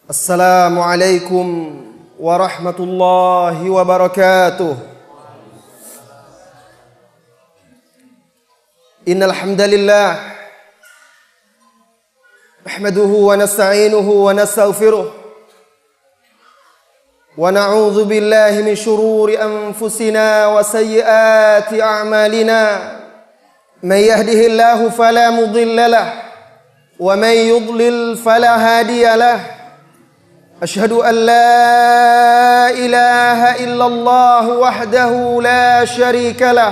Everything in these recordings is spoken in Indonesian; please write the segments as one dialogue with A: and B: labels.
A: Assalamualaikum warahmatullahi wabarakatuh. Innal hamdalillah nahmaduhu wa nasta'inuhu wa nastaghfiruh wa na'udzu billahi min shururi anfusina wa sayyiati a'malina. May yahdihillahu fala mudilla lahu wa may yudlil fala hadiya lahu. Asyhadu an la ilaha illallah wahdahu la syarika lah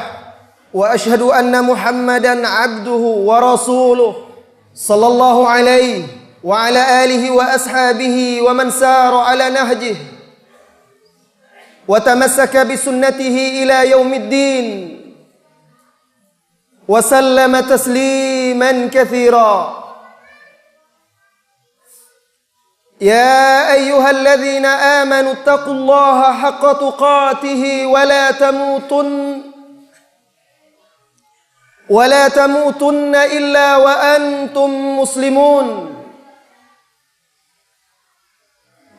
A: wa asyhadu anna Muhammadan abduhu wa rasuluh sallallahu alaihi wa ala alihi wa ashabihi wa man sara ala nahjihi wa tamassaka bi sunnatihi ila yaumiddin wa sallama tasliman katsira. يا أيها الذين آمنوا اتقوا الله حق تقاته ولا تموتن إلا وأنتم مسلمون.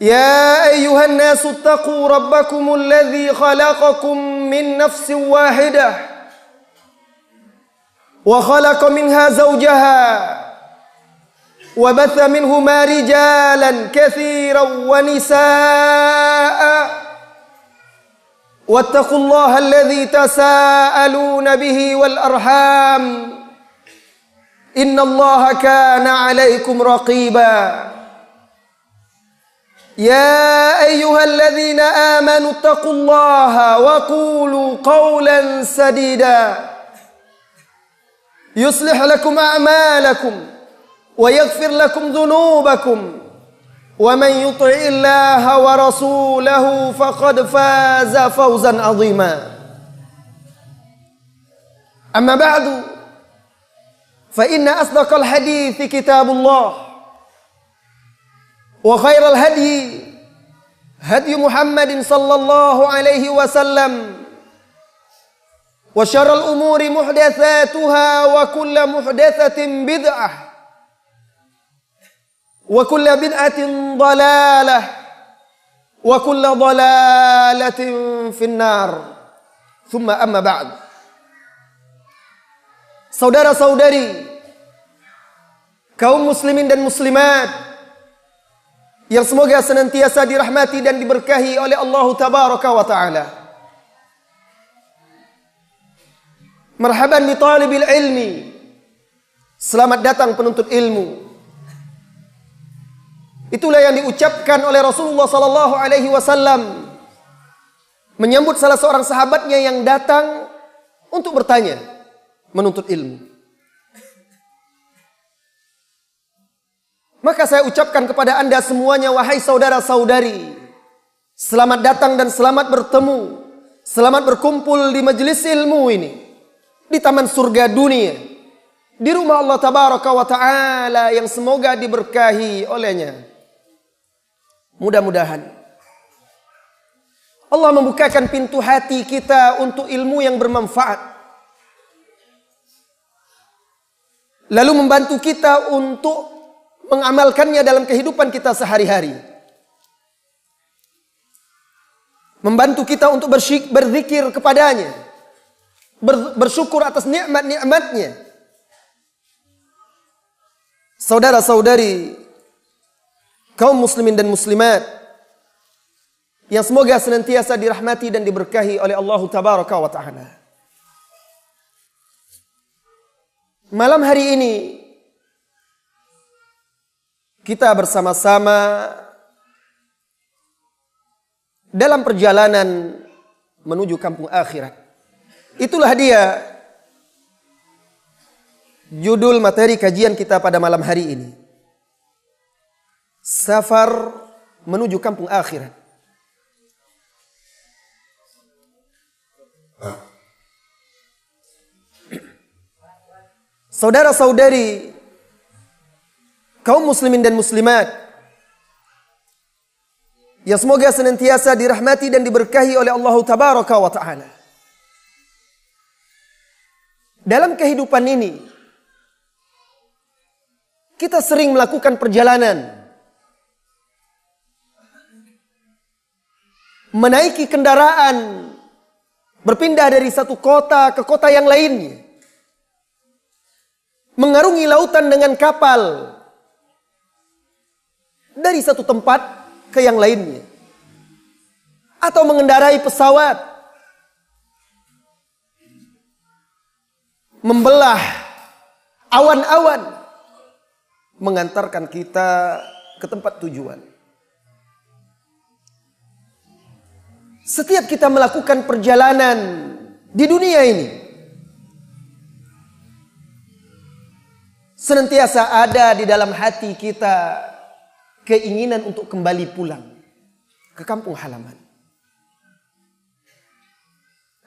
A: يا أيها الناس اتقوا ربكم الذي خلقكم من نفس واحدة وخلق منها زوجها وبث منهما رجالا كثيرا ونساء واتقوا الله الذي تساءلون به والأرحام إن الله كان عليكم رقيبا. يا أيها الذين آمنوا اتقوا الله وقولوا قولا سديدا يصلح لكم أعمالكم ويغفر لكم ذنوبكم ومن يطع الله ورسوله فقد فاز فوزا عظيما. أما بعد فإن أصدق الحديث كتاب الله وخير الهدي هدي محمد صلى الله عليه وسلم وشر الأمور محدثاتها وكل محدثة بدعة وكل بدعة ضلالة وكل ضلالة في النار. ثم أما بعد. Saudara-saudari, kaum muslimin dan muslimat yang semoga senantiasa dirahmati dan diberkahi oleh Allah Tabaraka wa Ta'ala. Marhaban bi talibil ilmi. Selamat datang penuntut ilmu. Itulah yang diucapkan oleh Rasulullah sallallahu alaihi wasallam menyambut salah seorang sahabatnya yang datang untuk bertanya, menuntut ilmu. Maka saya ucapkan kepada Anda semuanya, wahai saudara-saudari, selamat datang dan selamat bertemu, selamat berkumpul di majelis ilmu ini, di taman surga dunia, di rumah Allah Tabaraka wa Ta'ala yang semoga diberkahi olehnya. Mudah-mudahan Allah membukakan pintu hati kita untuk ilmu yang bermanfaat, lalu membantu kita untuk mengamalkannya dalam kehidupan kita sehari-hari, membantu kita untuk berzikir kepadanya, bersyukur atas nikmat-nikmatnya. Saudara-saudari, kaum muslimin dan muslimat yang semoga senantiasa dirahmati dan diberkahi oleh Allah Tabaraka wa Ta'ala. Malam hari ini kita bersama-sama dalam perjalanan menuju kampung akhirat. Itulah dia judul materi kajian kita pada malam hari ini. Safar menuju kampung akhirat. Saudara-saudari, kaum muslimin dan muslimat yang semoga senantiasa dirahmati dan diberkahi oleh Allah Tabaraka wa Ta'ala. Dalam kehidupan ini kita sering melakukan perjalanan menaiki kendaraan, berpindah dari satu kota ke kota yang lainnya, mengarungi lautan dengan kapal, dari satu tempat ke yang lainnya, atau mengendarai pesawat, membelah awan-awan, mengantarkan kita ke tempat tujuan. Setiap kita melakukan perjalanan di dunia ini, senantiasa ada di dalam hati kita keinginan untuk kembali pulang ke kampung halaman.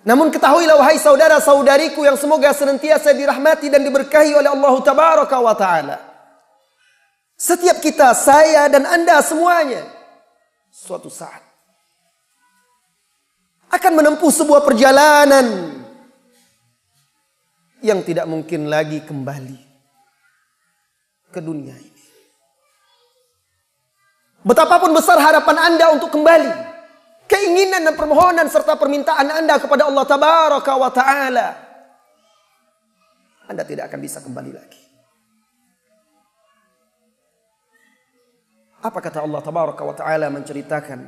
A: Namun ketahuilah wahai saudara-saudariku yang semoga senantiasa dirahmati dan diberkahi oleh Allah Tabaraka wa Ta'ala. Setiap kita, saya dan Anda semuanya, suatu saat akan menempuh sebuah perjalanan yang tidak mungkin lagi kembali ke dunia ini. Betapapun besar harapan Anda untuk kembali, keinginan dan permohonan serta permintaan Anda kepada Allah Tabaraka wa Ta'ala, Anda tidak akan bisa kembali lagi. Apa kata Allah Tabaraka wa Ta'ala menceritakan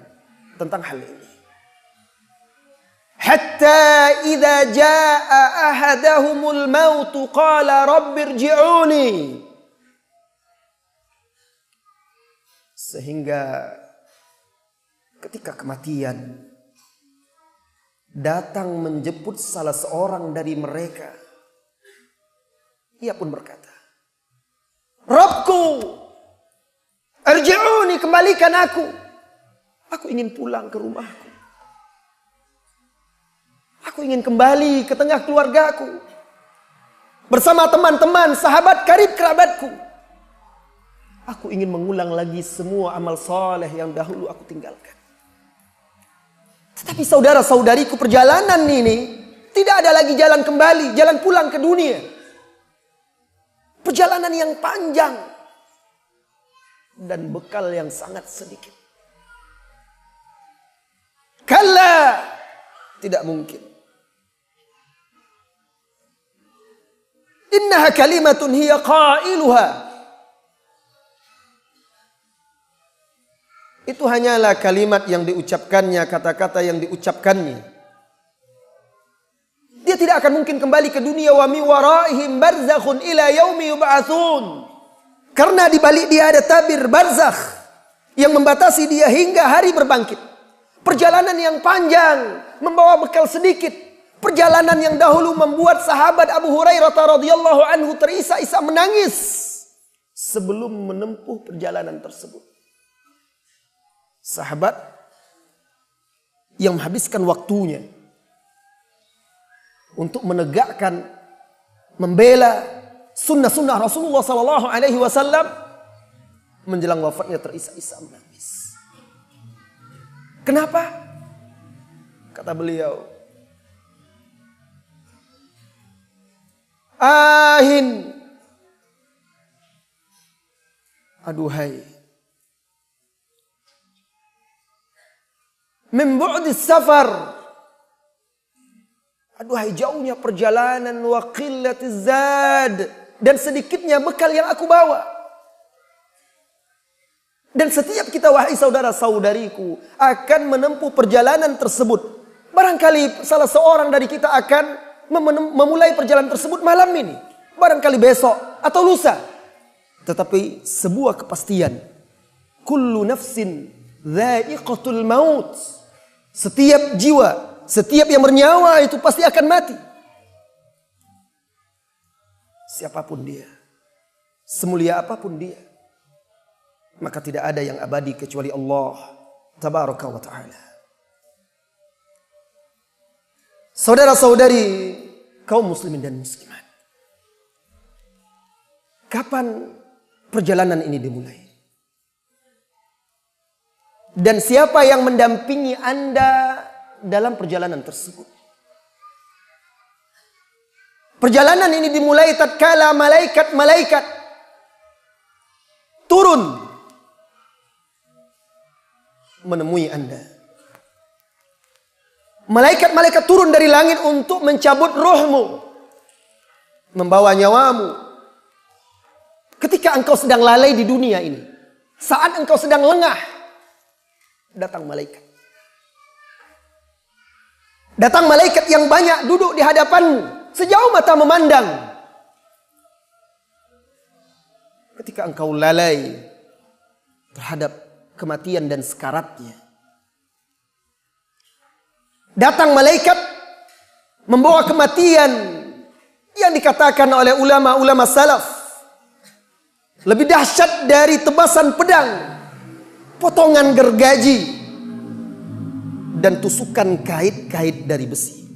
A: tentang hal ini? Hatta idza jaa ahadahumul maut qala rabbirji'uni. Sehingga ketika kematian datang menjemput salah seorang dari mereka, ia pun berkata, Rabbku, arji'uni, kembalikan aku. Aku ingin pulang ke rumahku. Aku ingin kembali ke tengah keluargaku, bersama teman-teman, sahabat, karib kerabatku. Aku ingin mengulang lagi semua amal saleh yang dahulu aku tinggalkan. Tetapi saudara-saudariku, perjalanan ini tidak ada lagi jalan kembali, jalan pulang ke dunia. Perjalanan yang panjang dan bekal yang sangat sedikit. Kalla, tidak mungkin. Innaha kalimatun hiya qailuha. Itu hanyalah kalimat yang diucapkannya, kata-kata yang diucapkannya. Dia tidak akan mungkin kembali ke dunia. Wa mi waraihim barzakhun ila yaumi yub'atsun. Karena di balik dia ada tabir barzakh yang membatasi dia hingga hari berbangkit. Perjalanan yang panjang, membawa bekal sedikit. Perjalanan yang dahulu membuat sahabat Abu Hurairah radhiyallahu anhu terisak-isak menangis sebelum menempuh perjalanan tersebut. Sahabat yang menghabiskan waktunya untuk menegakkan, membela sunnah-sunnah Rasulullah sallallahu alaihi wasallam, menjelang wafatnya terisak-isak menangis. Kenapa? Kata beliau, ahin, aduhai, min bu'dis safar, aduhai jauhnya perjalanan, wa qillatiz zad, dan sedikitnya bekal yang aku bawa. Dan setiap kita wahai saudara-saudariku akan menempuh perjalanan tersebut. Barangkali salah seorang dari kita akan memulai perjalanan tersebut malam ini, barangkali besok atau lusa. Tetapi sebuah kepastian, kullu nafsin dha'iqatul maut. Setiap jiwa, setiap yang bernyawa itu pasti akan mati. Siapapun dia, semulia apapun dia, maka tidak ada yang abadi kecuali Allah Tabaraka wa Ta'ala. Saudara-saudari kaum muslimin dan muslimat, kapan perjalanan ini dimulai? Dan siapa yang mendampingi Anda dalam perjalanan tersebut? Perjalanan ini dimulai tatkala malaikat-malaikat turun menemui Anda. Malaikat-malaikat turun dari langit untuk mencabut ruhmu, membawa nyawamu. Ketika engkau sedang lalai di dunia ini, saat engkau sedang lengah, datang malaikat. Datang malaikat yang banyak duduk di hadapanmu, sejauh mata memandang. Ketika engkau lalai terhadap kematian dan sekaratnya, datang malaikat membawa kematian yang dikatakan oleh ulama-ulama salaf lebih dahsyat dari tebasan pedang, potongan gergaji, dan tusukan kait-kait dari besi.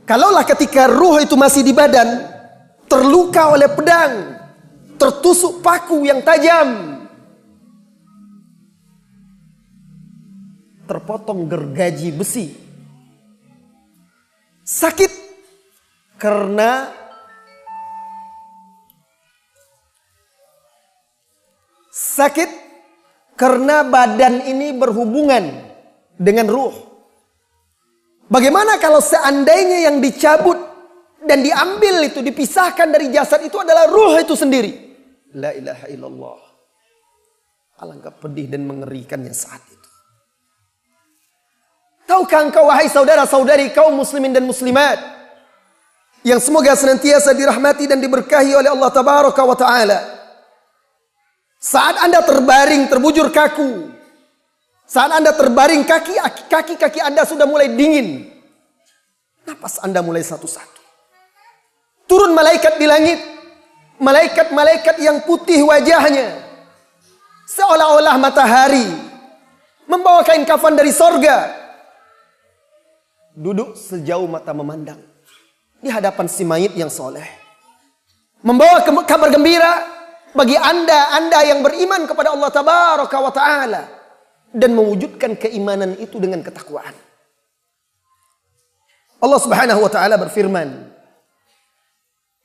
A: Kalaulah ketika ruh itu masih di badan, terluka oleh pedang, tertusuk paku yang tajam, terpotong gergaji besi, sakit karena badan ini berhubungan dengan ruh. Bagaimana kalau seandainya yang dicabut dan diambil itu, dipisahkan dari jasad itu adalah ruh itu sendiri? La ilaha illallah. Alangkah pedih dan mengerikannya saat itu. Tahukah engkau, wahai saudara-saudari kaum muslimin dan muslimat, yang semoga senantiasa dirahmati dan diberkahi oleh Allah Tabaraka wa Ta'ala, saat Anda terbaring terbujur kaku, saat Anda terbaring kaki Anda sudah mulai dingin, napas Anda mulai satu-satu. Turun malaikat di langit, malaikat-malaikat yang putih wajahnya, seolah-olah matahari, membawa kain kafan dari sorga, duduk sejauh mata memandang di hadapan si mayit yang soleh, membawa kabar gembira bagi anda yang beriman kepada Allah Tabaraka wa Ta'ala dan mewujudkan keimanan itu dengan ketakwaan. Allah Subhanahu wa Ta'ala berfirman,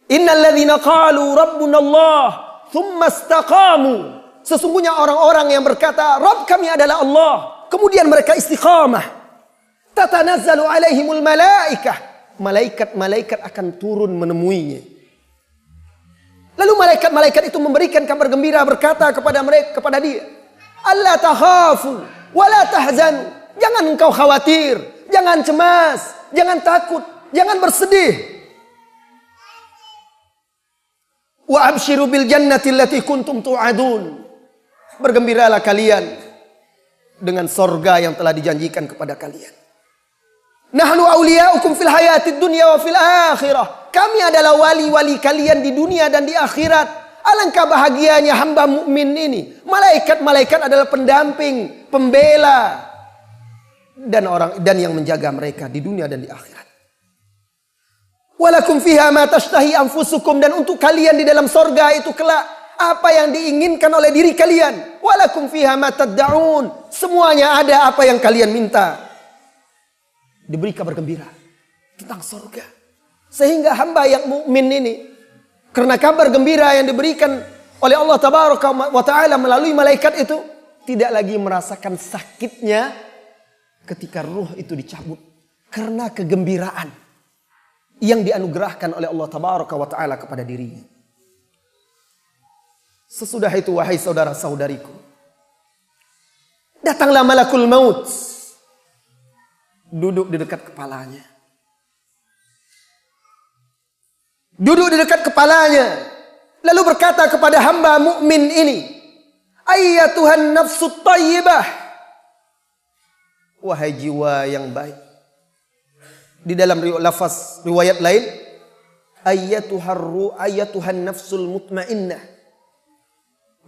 A: Innal ladzina qalu rabbuna Allah thumma istaqamu. Sesungguhnya orang-orang yang berkata Rabb kami adalah Allah, kemudian mereka istiqamah, tatanazzalu alaihimul malaikah, malaikat-malaikat akan turun menemuinya. Lalu malaikat-malaikat itu memberikan kabar gembira, berkata kepada dia, alla takhafu wala tahzanu. Jangan engkau khawatir, jangan cemas, jangan takut, jangan bersedih. Wa abshiru bil jannati allati kuntum tu'adun. Bergembiralah kalian dengan sorga yang telah dijanjikan kepada kalian. Nahnu awliya'ukum fil hayatid dunya wa fil akhirah. Kami adalah wali-wali kalian di dunia dan di akhirat. Alangkah bahagianya hamba mukmin ini. Malaikat-malaikat adalah pendamping, pembela, dan yang menjaga mereka di dunia dan di akhirat. Walakum fiha ma tashtahi anfusukum, dan untuk kalian di dalam sorga itu kelak apa yang diinginkan oleh diri kalian. Walakum fiha ma tad'un, semuanya ada apa yang kalian minta. Diberi kabar gembira tentang sorga, sehingga hamba yang mukmin ini karena kabar gembira yang diberikan oleh Allah Tabaraka wa Ta'ala melalui malaikat itu, tidak lagi merasakan sakitnya ketika ruh itu dicabut, karena kegembiraan yang dianugerahkan oleh Allah Tabaraka wa Ta'ala kepada dirinya. Sesudah itu, wahai saudara-saudariku, datanglah malakul maut, duduk di dekat kepalanya. Duduk di dekat kepalanya, lalu berkata kepada hamba mukmin ini, ayyatuhan nafsut thayyibah, wahai jiwa yang baik. Di dalam lafaz riwayat lain, ayyatuhan nafsul mutmainnah,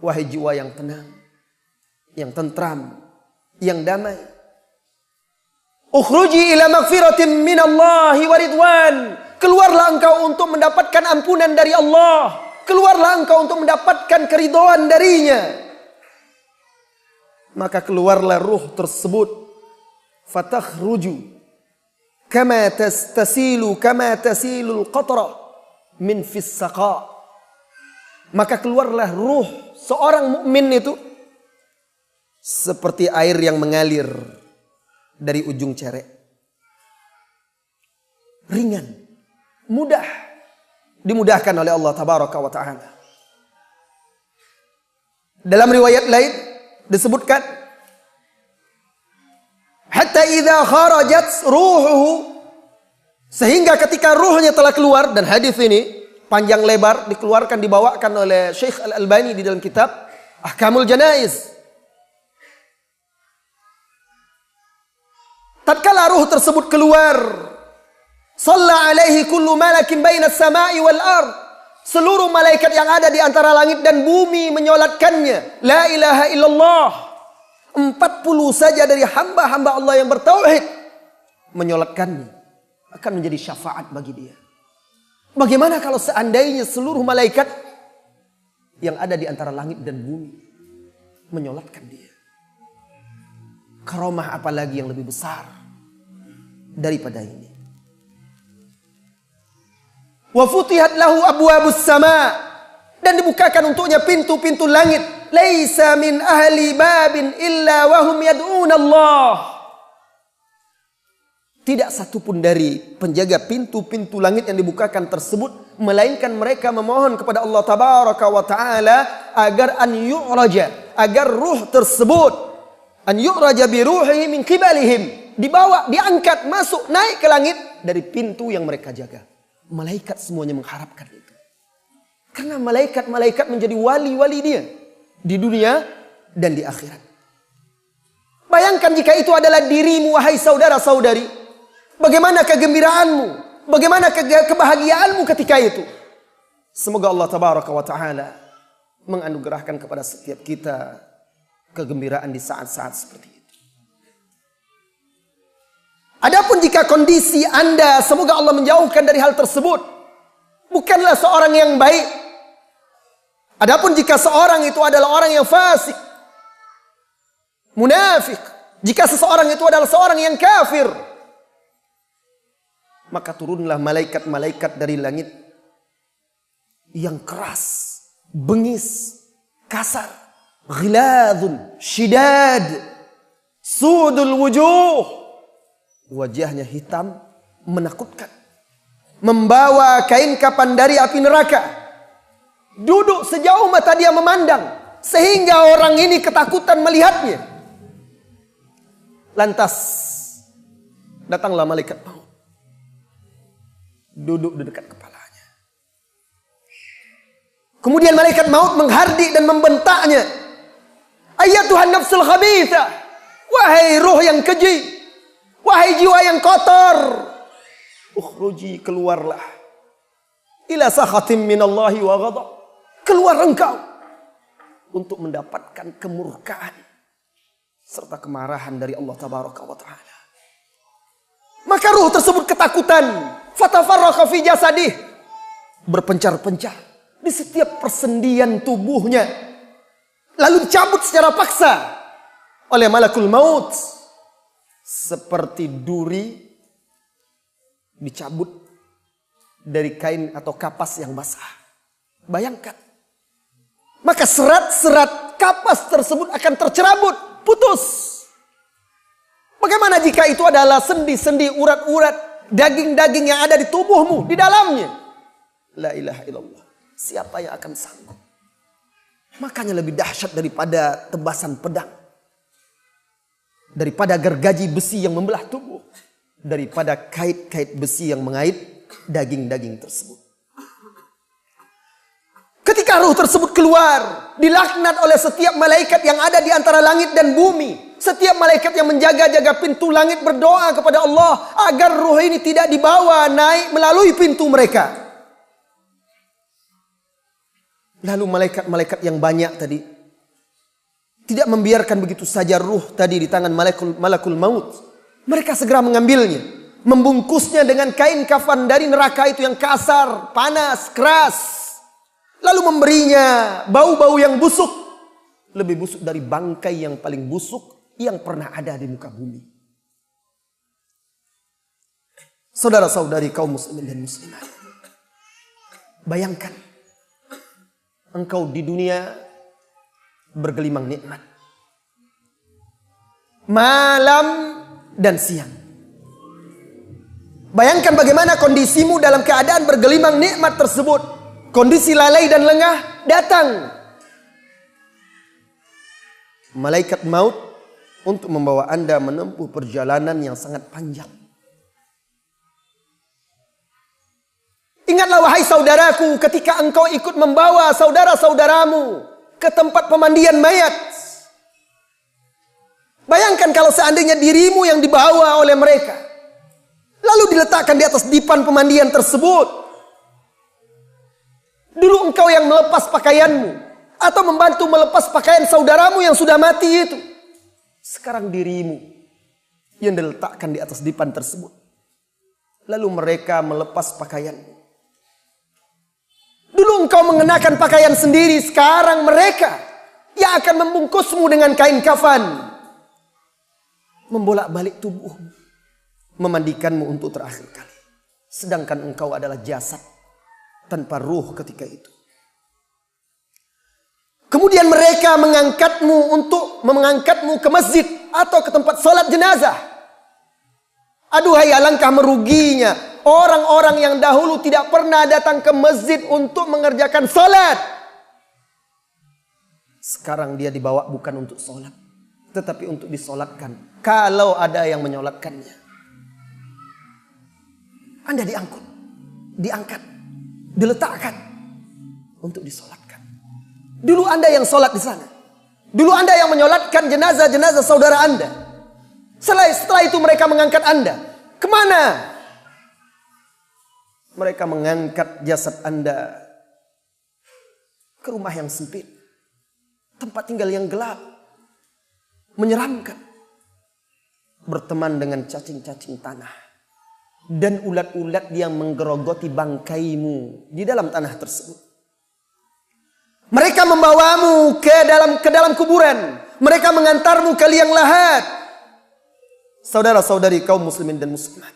A: wahai jiwa yang tenang, yang tentram, yang damai. Ukhruji ila magfiratin minallahi wa ridwan. Keluarlah engkau untuk mendapatkan ampunan dari Allah. Keluarlah engkau untuk mendapatkan keridhaan darinya. Maka keluarlah ruh tersebut. Fatakhruju kama tasilul qatra min fis saqa. Maka keluarlah ruh seorang mukmin itu seperti air yang mengalir dari ujung cerek. Ringan, mudah, dimudahkan oleh Allah tabaraka wa ta'ala. Dalam riwayat lain disebutkan, hatta idza kharajat ruhuhu, sehingga ketika ruhnya telah keluar. Dan hadis ini panjang lebar dikeluarkan, dibawakan oleh Syekh Al-Albani di dalam kitab Ahkamul Janaiz. Tatkala ruh tersebut keluar, shalla alaihi kullu malakin bainas samai wal ard, seluruh malaikat yang ada di antara langit dan bumi menyolatkannya. La ilaha illallah. 40 saja dari hamba-hamba Allah yang bertauhid menyolatkannya, akan menjadi syafaat bagi dia. Bagaimana kalau seandainya seluruh malaikat yang ada di antara langit dan bumi menyolatkan dia? Karomah apalagi yang lebih besar daripada ini. Wa futihat lahu abwabus sama, dan dibukakan untuknya pintu-pintu langit. Laisa min ahli babin illa wahum yad'una Allah. Tidak satupun dari penjaga pintu-pintu langit yang dibukakan tersebut melainkan mereka memohon kepada Allah tabaraka wa ta'ala agar an yu'raja, agar ruh tersebut an yu'raja bi ruhihi min qibalihim, dibawa, diangkat, masuk, naik ke langit dari pintu yang mereka jaga. Malaikat semuanya mengharapkan itu. Karena malaikat-malaikat menjadi wali-wali dia di dunia dan di akhirat. Bayangkan jika itu adalah dirimu, wahai saudara-saudari. Bagaimana kegembiraanmu, bagaimana kebahagiaanmu ketika itu. Semoga Allah tabaraka wa ta'ala menganugerahkan kepada setiap kita kegembiraan di saat-saat seperti itu. Adapun jika kondisi Anda, semoga Allah menjauhkan dari hal tersebut, bukanlah seorang yang baik. Adapun jika seorang itu adalah orang yang fasik, munafik, jika seseorang itu adalah seorang yang kafir, maka turunlah malaikat-malaikat dari langit yang keras, bengis, kasar, ghiladun, syidad, sudul wujuh, wajahnya hitam, menakutkan, membawa kain kapan dari api neraka, duduk sejauh mata dia memandang, sehingga orang ini ketakutan melihatnya. Lantas datanglah malaikat maut, duduk di dekat kepalanya. Kemudian malaikat maut menghardik dan membentaknya. Ayyatuhan nafsul khabithah, wahai ruh yang keji, wahai jiwa yang kotor, ukhruji, keluarlah, ila sakhatim minallahi wa ghadab, keluar engkau untuk mendapatkan kemurkaan serta kemarahan dari Allah tabaraka wa ta'ala. Maka ruh tersebut ketakutan, fatafarraqa fi jasadih, berpencar-pencar di setiap persendian tubuhnya, lalu dicabut secara paksa oleh malakul maut, seperti duri dicabut dari kain atau kapas yang basah. Bayangkan, maka serat-serat kapas tersebut akan tercerabut, putus. Bagaimana jika itu adalah sendi-sendi, urat-urat, daging-daging yang ada di tubuhmu, di dalamnya? La ilaha illallah. Siapa yang akan sanggup? Makanya lebih dahsyat daripada tebasan pedang, daripada gergaji besi yang membelah tubuh, daripada kait-kait besi yang mengait daging-daging tersebut. Ketika ruh tersebut keluar, dilaknat oleh setiap malaikat yang ada di antara langit dan bumi. Setiap malaikat yang menjaga-jaga pintu langit berdoa kepada Allah agar ruh ini tidak dibawa naik melalui pintu mereka. Lalu malaikat-malaikat yang banyak tadi tidak membiarkan begitu saja ruh tadi di tangan malakul maut. Mereka segera mengambilnya, membungkusnya dengan kain kafan dari neraka itu yang kasar, panas, keras. Lalu memberinya bau-bau yang busuk, lebih busuk dari bangkai yang paling busuk yang pernah ada di muka bumi. Saudara-saudari kaum muslimin dan muslimat, bayangkan engkau di dunia bergelimang nikmat, malam dan siang. Bayangkan bagaimana kondisimu dalam keadaan bergelimang nikmat tersebut. Kondisi lalai dan lengah datang malaikat maut untuk membawa Anda menempuh perjalanan yang sangat panjang. Ingatlah wahai saudaraku, ketika engkau ikut membawa saudara-saudaramu ke tempat pemandian mayat. Bayangkan kalau seandainya dirimu yang dibawa oleh mereka, lalu diletakkan di atas dipan pemandian tersebut. Dulu engkau yang melepas pakaianmu, atau membantu melepas pakaian saudaramu yang sudah mati itu. Sekarang dirimu yang diletakkan di atas dipan tersebut. Lalu mereka melepas pakaianmu. Dulu engkau mengenakan pakaian sendiri, sekarang mereka yang akan membungkusmu dengan kain kafan. Membolak-balik tubuhmu, memandikanmu untuk terakhir kali. Sedangkan engkau adalah jasad tanpa ruh ketika itu. Kemudian mereka mengangkatmu ke masjid atau ke tempat salat jenazah. Aduhai alangkah meruginya orang-orang yang dahulu tidak pernah datang ke masjid untuk mengerjakan salat. Sekarang dia dibawa bukan untuk salat, tetapi untuk disolatkan. Kalau ada yang menyolatkannya. Anda diangkat, diletakkan untuk disolatkan. Dulu Anda yang solat di sana. Dulu Anda yang menyolatkan jenazah-jenazah saudara Anda. Setelah itu mereka mengangkat Anda. Kemana? Mereka mengangkat jasad Anda ke rumah yang sempit. Tempat tinggal yang gelap. Menyeramkan. Berteman dengan cacing-cacing tanah. Dan ulat-ulat yang menggerogoti bangkaimu di dalam tanah tersebut. Mereka membawamu ke dalam kuburan. Mereka mengantarmu ke liang lahat. Saudara-saudari kaum muslimin dan muslimat.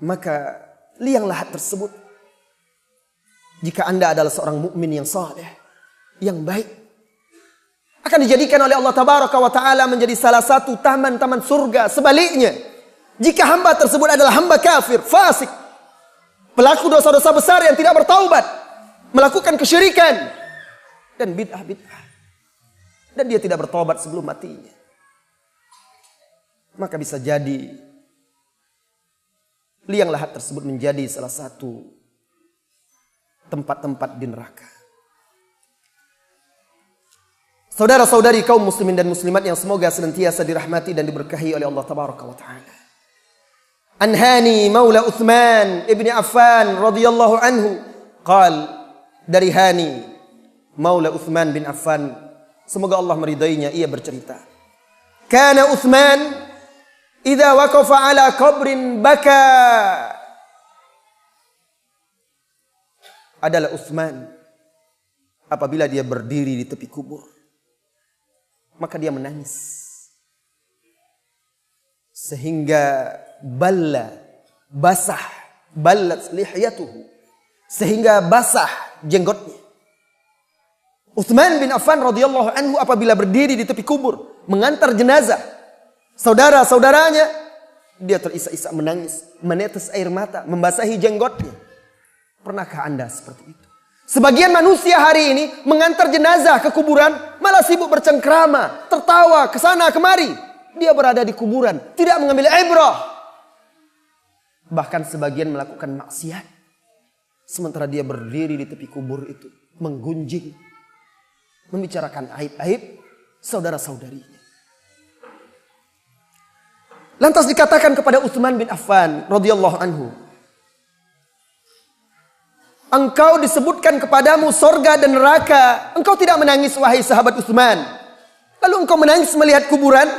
A: Maka liang lahat tersebut, jika Anda adalah seorang mukmin yang saleh, yang baik, akan dijadikan oleh Allah Tabaraka wa Ta'ala menjadi salah satu taman-taman surga. Sebaliknya, jika hamba tersebut adalah hamba kafir, fasik, pelaku dosa-dosa besar yang tidak bertaubat, melakukan kesyirikan dan bid'ah-bid'ah, dan dia tidak bertobat sebelum matinya, maka bisa jadi liang lahat tersebut menjadi salah satu tempat-tempat di neraka. Saudara-saudari kaum muslimin dan muslimat yang semoga senantiasa dirahmati dan diberkahi oleh Allah Tabaraka wa Ta'ala. Anhani Maula Uthman ibni Affan radhiyallahu anhu qal, dari Hani Maula Uthman bin Affan, semoga Allah meridainya, ia bercerita, kana Uthman idza waqafa ala qabrin baka. Adalah Uthman apabila dia berdiri di tepi kubur, maka dia menangis sehingga ballat lihyatuhu, sehingga basah jenggotnya. Uthman bin Affan radhiyallahu anhu apabila berdiri di tepi kubur mengantar jenazah saudara-saudaranya, dia terisak-isak menangis, menetes air mata, membasahi jenggotnya. Pernahkah Anda seperti itu? Sebagian manusia hari ini mengantar jenazah ke kuburan malah sibuk bercengkrama, tertawa kesana kemari. Dia berada di kuburan, tidak mengambil ibrah. Bahkan sebagian melakukan maksiat, sementara dia berdiri di tepi kubur itu, menggunjing, membicarakan aib-aib saudara-saudarinya. Lantas dikatakan kepada Utsman bin Affan radhiyallahu anhu, engkau disebutkan kepadamu sorga dan neraka, engkau tidak menangis wahai sahabat Utsman. Lalu engkau menangis melihat kuburan?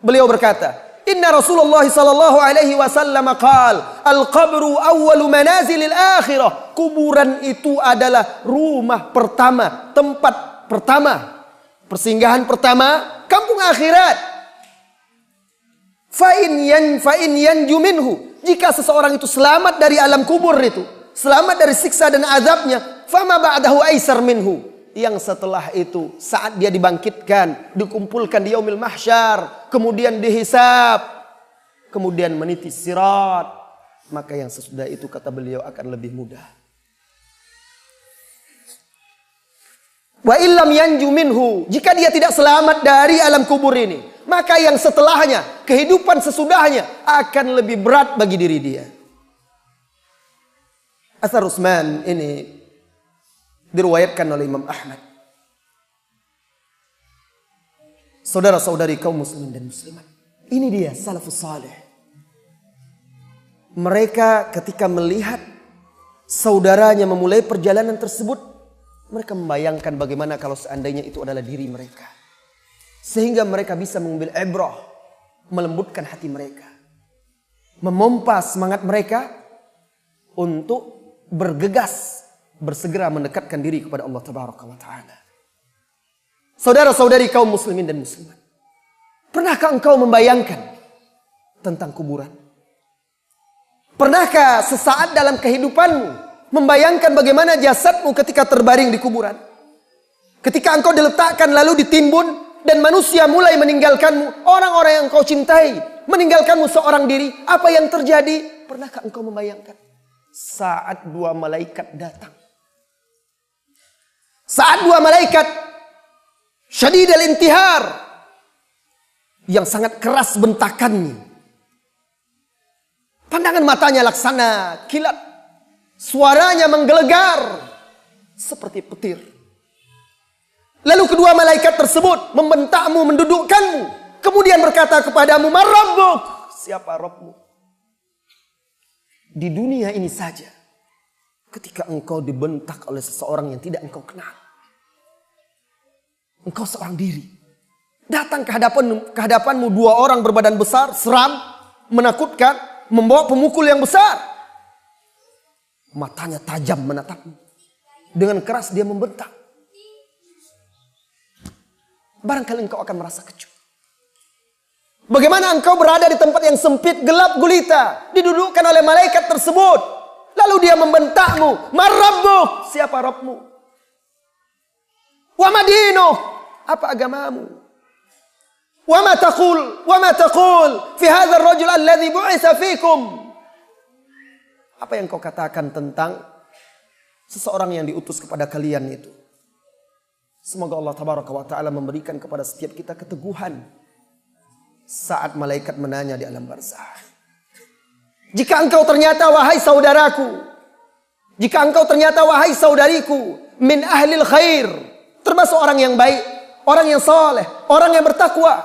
A: Beliau berkata, inna Rasulullah sallallahu alaihi wasallam qala, al-qabru awwalu manazilil akhirah. Kuburan itu adalah rumah pertama, tempat pertama, persinggahan pertama, kampung akhirat. Fa in yanju minhu. Jika seseorang itu selamat dari alam kubur itu, selamat dari siksa dan azabnya, fama ba'dahu aisar minhu. yang setelah itu saat dia dibangkitkan, dikumpulkan di yaumil mahsyar, kemudian dihisab, kemudian meniti sirat, maka yang sesudah itu kata beliau akan lebih mudah. Wa illam yanju minhu, jika dia tidak selamat dari alam kubur ini, maka yang setelahnya, kehidupan sesudahnya akan lebih berat bagi diri dia. Athar Utsman ini diriwayatkan oleh Imam Ahmad. Saudara-saudari kaum muslimin dan muslimat, ini dia salafus saleh. Mereka ketika melihat saudaranya memulai perjalanan tersebut, mereka membayangkan bagaimana kalau seandainya itu adalah diri mereka. Sehingga mereka bisa mengambil ibrah, melembutkan hati mereka, memompa semangat mereka untuk bergegas, bersegera mendekatkan diri kepada Allah Tabaraka wa Ta'ala. Saudara-saudari kaum muslimin dan muslimat, pernahkah engkau membayangkan tentang kuburan? Pernahkah sesaat dalam kehidupanmu membayangkan bagaimana jasadmu ketika terbaring di kuburan? Ketika engkau diletakkan lalu ditimbun dan manusia mulai meninggalkanmu, orang-orang yang engkau cintai meninggalkanmu seorang diri, apa yang terjadi? Pernahkah engkau membayangkan? Saat dua malaikat datang. Saat dua malaikat syadidul intihar, yang sangat keras bentakannya. Pandangan matanya laksana kilat, suaranya menggelegar seperti petir. Lalu kedua malaikat tersebut membentakmu, mendudukkanmu, kemudian berkata kepadamu, "Man rabbuk?" Siapa Rabbmu? Di dunia ini saja, ketika engkau dibentak oleh seseorang yang tidak engkau kenal, engkau seorang diri, datang ke hadapanmu dua orang berbadan besar, seram, menakutkan, membawa pemukul yang besar. Matanya tajam menatapmu. Dengan keras dia membentak. Barangkali engkau akan merasa kecut. Bagaimana engkau berada di tempat yang sempit, gelap gulita, didudukkan oleh malaikat tersebut. Lalu dia membentakmu, "Man rabbuk?" Siapa Rabbmu? "Wa ma dinuk?" Apa agamamu? "Wa ma taqul? Wa ma taqul fi hadzal rajul alladhi bu'itsa fikum?" Apa yang kau katakan tentang seseorang yang diutus kepada kalian itu? Semoga Allah Tabaraka wa Ta'ala memberikan kepada setiap kita keteguhan saat malaikat menanya di alam barzakh. Jika engkau ternyata wahai saudaraku, jika engkau ternyata wahai saudariku, min ahlil khair, termasuk orang yang baik, orang yang saleh, orang yang bertakwa,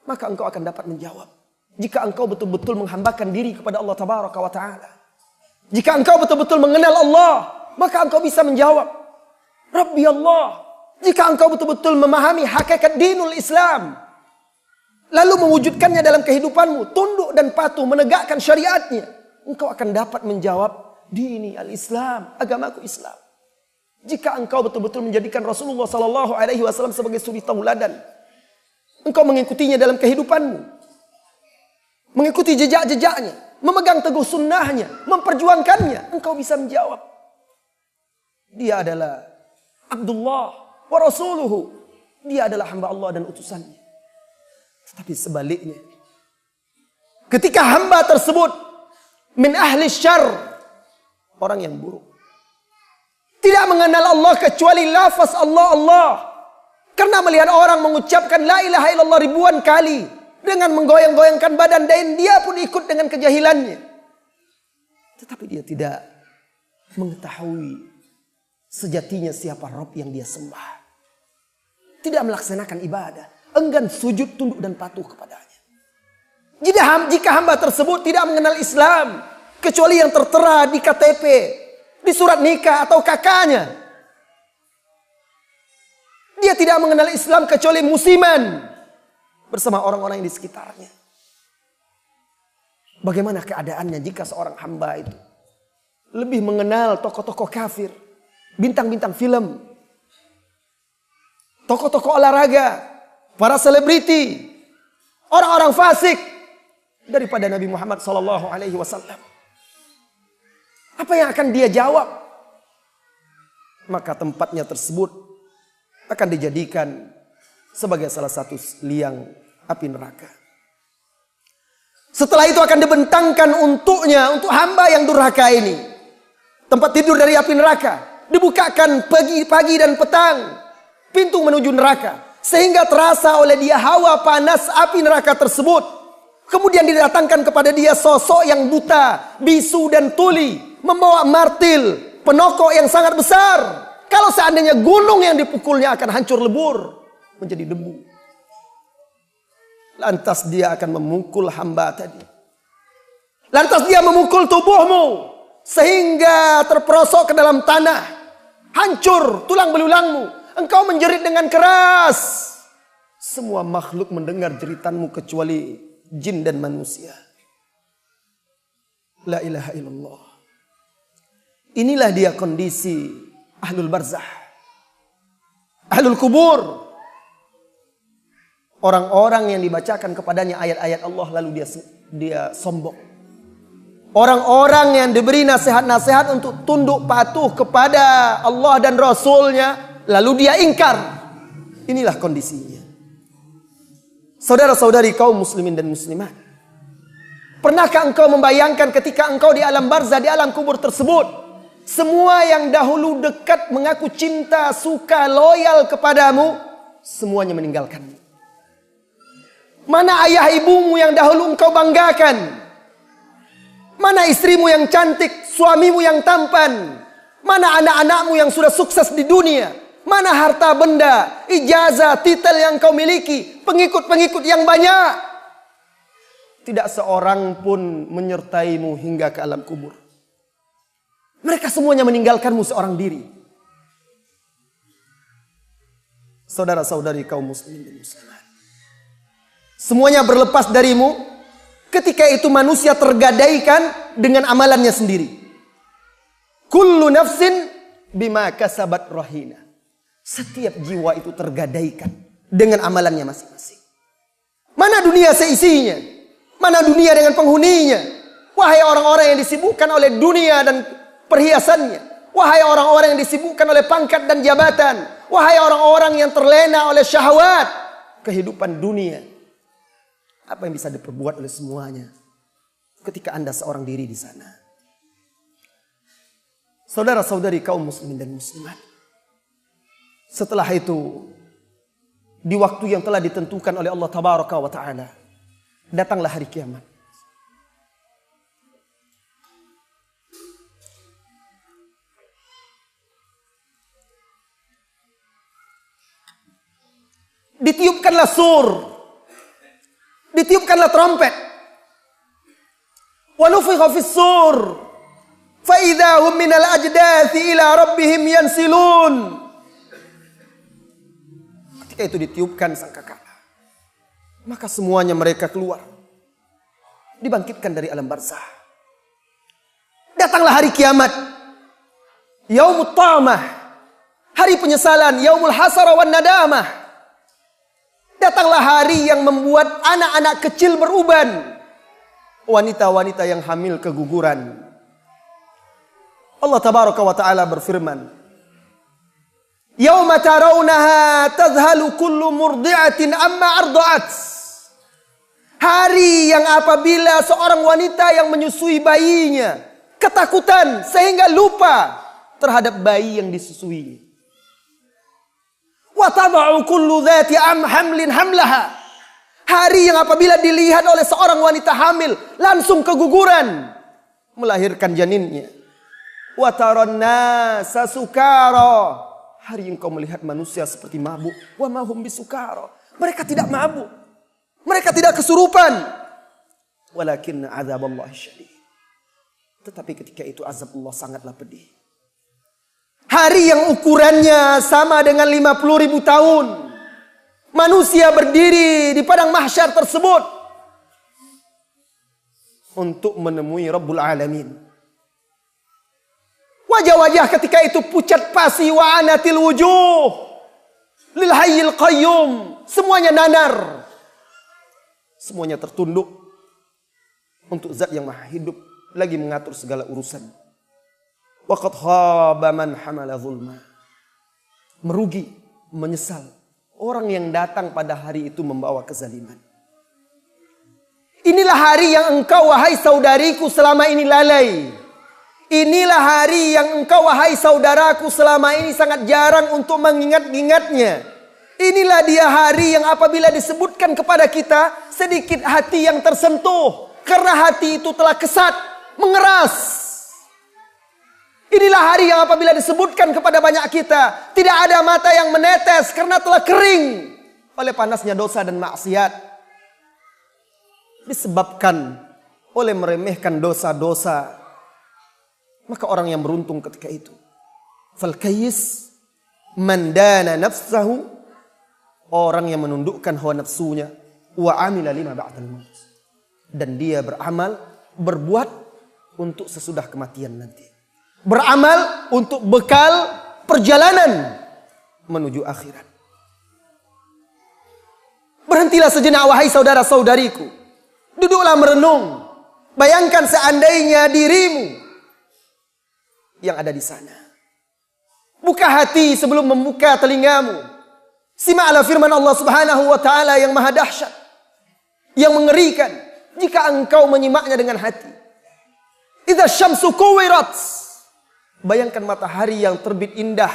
A: maka engkau akan dapat menjawab. Jika engkau betul-betul menghambakan diri kepada Allah Tabaraka wa Ta'ala, jika engkau betul-betul mengenal Allah, maka engkau bisa menjawab, Rabbi Allah. Jika engkau betul-betul memahami hakikat dinul Islam, lalu mewujudkannya dalam kehidupanmu, tunduk dan patuh menegakkan syariatnya, engkau akan dapat menjawab, dini al-Islam, agamaku Islam. Jika engkau betul-betul menjadikan Rasulullah SAW sebagai suri tauladan, engkau mengikutinya dalam kehidupanmu, mengikuti jejak-jejaknya, memegang teguh sunnahnya, memperjuangkannya, engkau bisa menjawab, dia adalah Abdullah wa Rasuluhu, dia adalah hamba Allah dan utusannya. Tetapi sebaliknya, ketika hamba tersebut min ahli syarr, orang yang buruk, tidak mengenal Allah kecuali lafaz Allah, Allah, karena melihat orang mengucapkan la ilaha illallah ribuan kali dengan menggoyang-goyangkan badan, dan dia pun ikut dengan kejahilannya. Tetapi dia tidak mengetahui sejatinya siapa Rabb yang dia sembah. Tidak melaksanakan ibadah, enggan sujud, tunduk dan patuh kepadanya. Jika hamba tersebut tidak mengenal Islam kecuali yang tertera di KTP, di surat nikah atau kakaknya, dia tidak mengenal Islam kecuali musiman bersama orang-orang yang di sekitarnya. Bagaimana keadaannya jika seorang hamba itu lebih mengenal tokoh-tokoh kafir, bintang-bintang film, tokoh-tokoh olahraga, para selebriti, orang-orang fasik daripada Nabi Muhammad SAW? Apa yang akan dia jawab? maka tempatnya tersebut akan dijadikan sebagai salah satu liang api neraka. Setelah itu akan dibentangkan untuknya, untuk hamba yang durhaka ini, tempat tidur dari api neraka. Dibukakan pagi dan petang pintu menuju neraka, sehingga terasa oleh dia hawa panas api neraka tersebut. Kemudian didatangkan kepada dia sosok yang buta, bisu dan tuli, membawa martil, penokok yang sangat besar. Kalau seandainya gunung yang dipukulnya akan hancur lebur menjadi debu. Lantas dia akan memukul hamba tadi. Lantas dia memukul tubuhmu sehingga terperosok ke dalam tanah, hancur tulang belulangmu. Engkau menjerit dengan keras. Semua makhluk mendengar jeritanmu kecuali jin dan manusia. La ilaha illallah. Inilah dia kondisi ahlul barzah, ahlul kubur. Orang-orang yang dibacakan kepadanya ayat-ayat Allah lalu dia sombong. Orang-orang yang diberi nasihat-nasihat untuk tunduk patuh kepada Allah dan Rasulnya lalu dia ingkar. Inilah kondisinya. Saudara-saudari kaum muslimin dan muslimat, pernahkah engkau membayangkan ketika engkau di alam barzah, di alam kubur tersebut, semua yang dahulu dekat mengaku cinta, suka, loyal kepadamu, semuanya meninggalkanmu. Mana ayah ibumu yang dahulu engkau banggakan? Mana istrimu yang cantik, suamimu yang tampan? Mana anak-anakmu yang sudah sukses di dunia? Mana harta benda, ijazah, titel yang kau miliki, pengikut-pengikut yang banyak? Tidak seorang pun menyertaimu hingga ke alam kubur. Mereka semuanya meninggalkanmu seorang diri. Saudara-saudari kaum muslimin dan muslimat, semuanya berlepas darimu. Ketika itu manusia tergadaikan dengan amalannya sendiri. Kullu nafsin bima kasabat rahina. Setiap jiwa itu tergadaikan dengan amalannya masing-masing. Mana dunia seisinya? Mana dunia dengan penghuninya? Wahai orang-orang yang disibukkan oleh dunia dan perhiasannya. Wahai orang-orang yang disibukkan oleh pangkat dan jabatan. Wahai orang-orang yang terlena oleh syahwat kehidupan dunia. Apa yang bisa diperbuat oleh semuanya ketika Anda seorang diri di sana? Saudara-saudari kaum muslimin dan muslimat, setelah itu, di waktu yang telah ditentukan oleh Allah Tabaraka wa Ta'ala, datanglah hari kiamat. Ditiupkanlah sur, ditiupkanlah trompet. Wa nufikha fis sur, fa idza hum minal ajdathi ila rabbihim yansilun. Ketika itu ditiupkan sangkakala, maka semuanya mereka keluar, dibangkitkan dari alam barzah. Datanglah hari kiamat, yaumut tamah, hari penyesalan, yaumul hasara wan nadamah. Datanglah hari yang membuat anak-anak kecil beruban, wanita-wanita yang hamil keguguran. Allah Tabaraka wa Ta'ala berfirman, yauma tarawunaha tadhalu kullu murdi'atin amma arda'at. Hari yang apabila seorang wanita yang menyusui bayinya ketakutan sehingga lupa terhadap bayi yang disusui. Wa tad'u kullu dhati hamlin hamlaha. Hari yang apabila dilihat oleh seorang wanita hamil langsung keguguran melahirkan janinnya. Wa taran nasa sukara. Hari yang kau melihat manusia seperti mabuk. Wa ma hum bisukara. Mereka tidak mabuk. Mereka tidak kesurupan. Walakin azaballahi syadid. Tetapi ketika itu azab Allah sangatlah pedih. Hari yang ukurannya sama dengan 50.000 tahun. Manusia berdiri di padang mahsyar tersebut untuk menemui Rabbul Alamin. Wajah-wajah ketika itu pucat pasi wa anatil wujuh lil hayyil qayyum. Semuanya nanar. Semuanya tertunduk untuk zat yang maha hidup lagi mengatur segala urusan. Waqad khaba man hamala zulma. merugi, menyesal. Orang yang datang pada hari itu membawa kezaliman. Inilah hari yang engkau wahai saudariku selama ini lalai. Inilah hari yang engkau wahai saudaraku selama ini sangat jarang untuk mengingat-ingatnya. Inilah dia hari yang apabila disebutkan kepada kita, sedikit hati yang tersentuh. Karena hati itu telah kesat, mengeras. Inilah hari yang apabila disebutkan kepada banyak kita, tidak ada mata yang menetes karena telah kering oleh panasnya dosa dan maksiat. Disebabkan oleh meremehkan dosa-dosa. Maka orang yang beruntung ketika itu. Fal kayyis man dana nafsahu, orang yang menundukkan hawa nafsunya, wa amila lima ba'dal maut. Dan dia beramal, berbuat untuk sesudah kematian nanti. Beramal untuk bekal perjalanan menuju akhirat. Berhentilah sejenak wahai saudara-saudariku. Duduklah merenung. Bayangkan seandainya dirimu yang ada di sana. Buka hati sebelum membuka telingamu. Simaklah firman Allah Subhanahu wa taala yang maha dahsyat, yang mengerikan jika engkau menyimaknya dengan hati. Idza syamsu kuwirat. Bayangkan matahari yang terbit indah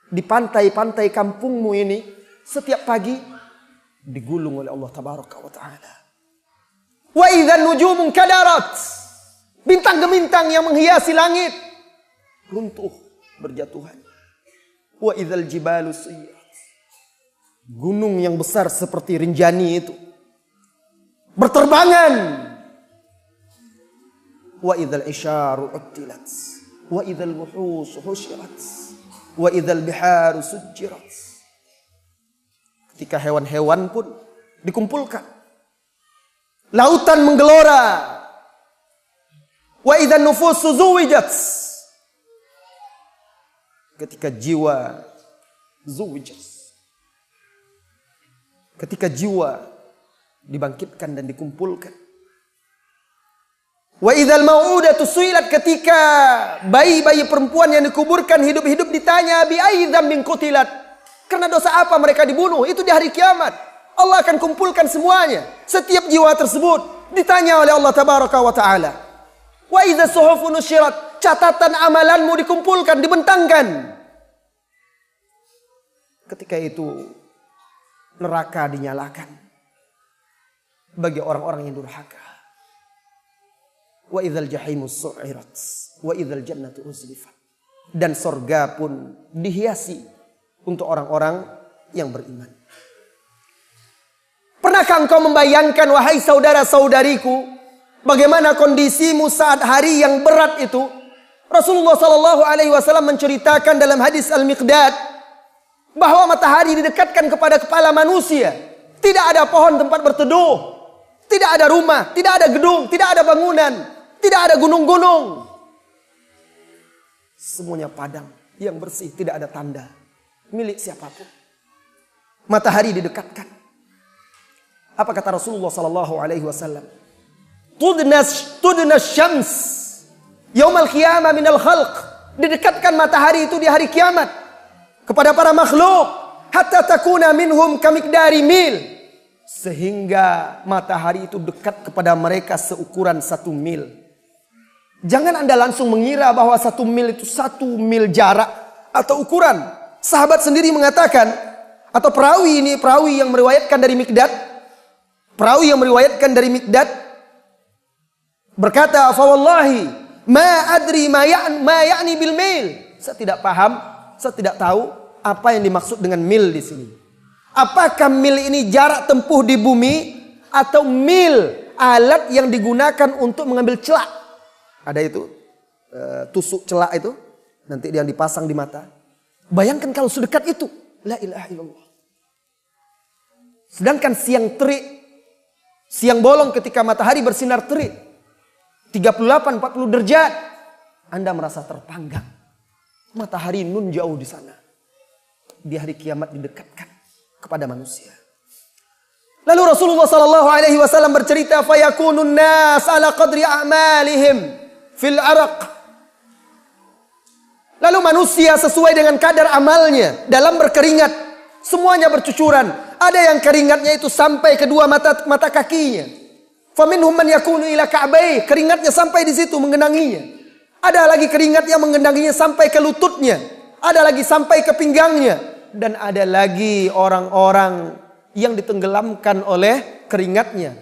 A: di pantai-pantai kampungmu ini setiap pagi digulung oleh Allah Tabaraka wa Ta'ala. Wa idzan nujumun kadarat. Bintang-bintang yang menghiasi langit runtuh berjatuhan. Wa idzal jibalu suyirat. Gunung yang besar seperti Rinjani itu berterbangan. Wa idzal isyaru uttilat. Wa idzal wuhus husyirat. Wa idzal biharu sujjirat. Ketika hewan-hewan pun dikumpulkan. Lautan menggelora. Wa idzan nufusu zuwijat. Ketika jiwa zuwijat. Ketika jiwa dibangkitkan dan dikumpulkan. Wa idzal mau'udatu su'ilat, ketika bayi-bayi perempuan yang dikuburkan hidup-hidup ditanya bi ayyi dzambin qutilat, karena dosa apa mereka dibunuh, itu di hari kiamat. Allah akan kumpulkan semuanya. Setiap jiwa tersebut ditanya oleh Allah Tabaraka wa Ta'ala. Wa idza suhufu nusyirat, catatan amalanmu dikumpulkan, dibentangkan. Ketika itu neraka dinyalakan bagi orang-orang yang durhaka. Wa idzal jahimu su'irat wa idzal jannatu uzlifat. Dan sorga pun dihiasi untuk orang-orang yang beriman. Pernahkah engkau membayangkan wahai saudara-saudariku, bagaimana kondisimu saat hari yang berat itu? Rasulullah SAW menceritakan dalam hadis Al-Miqdad bahwa matahari didekatkan kepada kepala manusia. Tidak ada pohon tempat berteduh, tidak ada rumah, tidak ada gedung, tidak ada bangunan, tidak ada gunung-gunung. Semuanya padang yang bersih, tidak ada tanda milik siapapun. Matahari didekatkan. Apa kata Rasulullah SAW? Tudnas syams yaumal qiyamah minal khalq. Didekatkan matahari itu di hari kiamat kepada para makhluk, hatta takuna minhum kamiqdari mil, sehingga matahari itu dekat kepada mereka seukuran 1 mil. Jangan Anda langsung mengira bahwa 1 mil itu 1 mil jarak atau ukuran. Sahabat sendiri mengatakan, atau perawi yang meriwayatkan dari Miqdad, berkata, "Fa wallahi ma adri ma ya'ni bil mil." Saya tidak paham, saya tidak tahu apa yang dimaksud dengan mil di sini. Apakah mil ini jarak tempuh di bumi atau mil alat yang digunakan untuk mengambil celak? Ada itu tusuk celak itu nanti yang dipasang di mata. Bayangkan kalau sedekat itu. La ilaha illallah. Sedangkan siang terik, siang bolong ketika matahari bersinar terik 38-40 derajat, Anda merasa terpanggang. Matahari nun jauh di sana. Di hari kiamat didekatkan kepada manusia. Lalu Rasulullah SAW bercerita, fayakunun nas ala qadri a'malihim fil araq. Lalu manusia sesuai dengan kadar amalnya dalam berkeringat, semuanya bercucuran. Ada yang keringatnya itu sampai kedua mata kakinya. Faminhum man yakunu ila ka'bai, keringatnya sampai di situ menggenanginya. Ada lagi keringat yang menggenanginya sampai ke lututnya. Ada lagi sampai ke pinggangnya. Dan ada lagi orang-orang yang ditenggelamkan oleh keringatnya.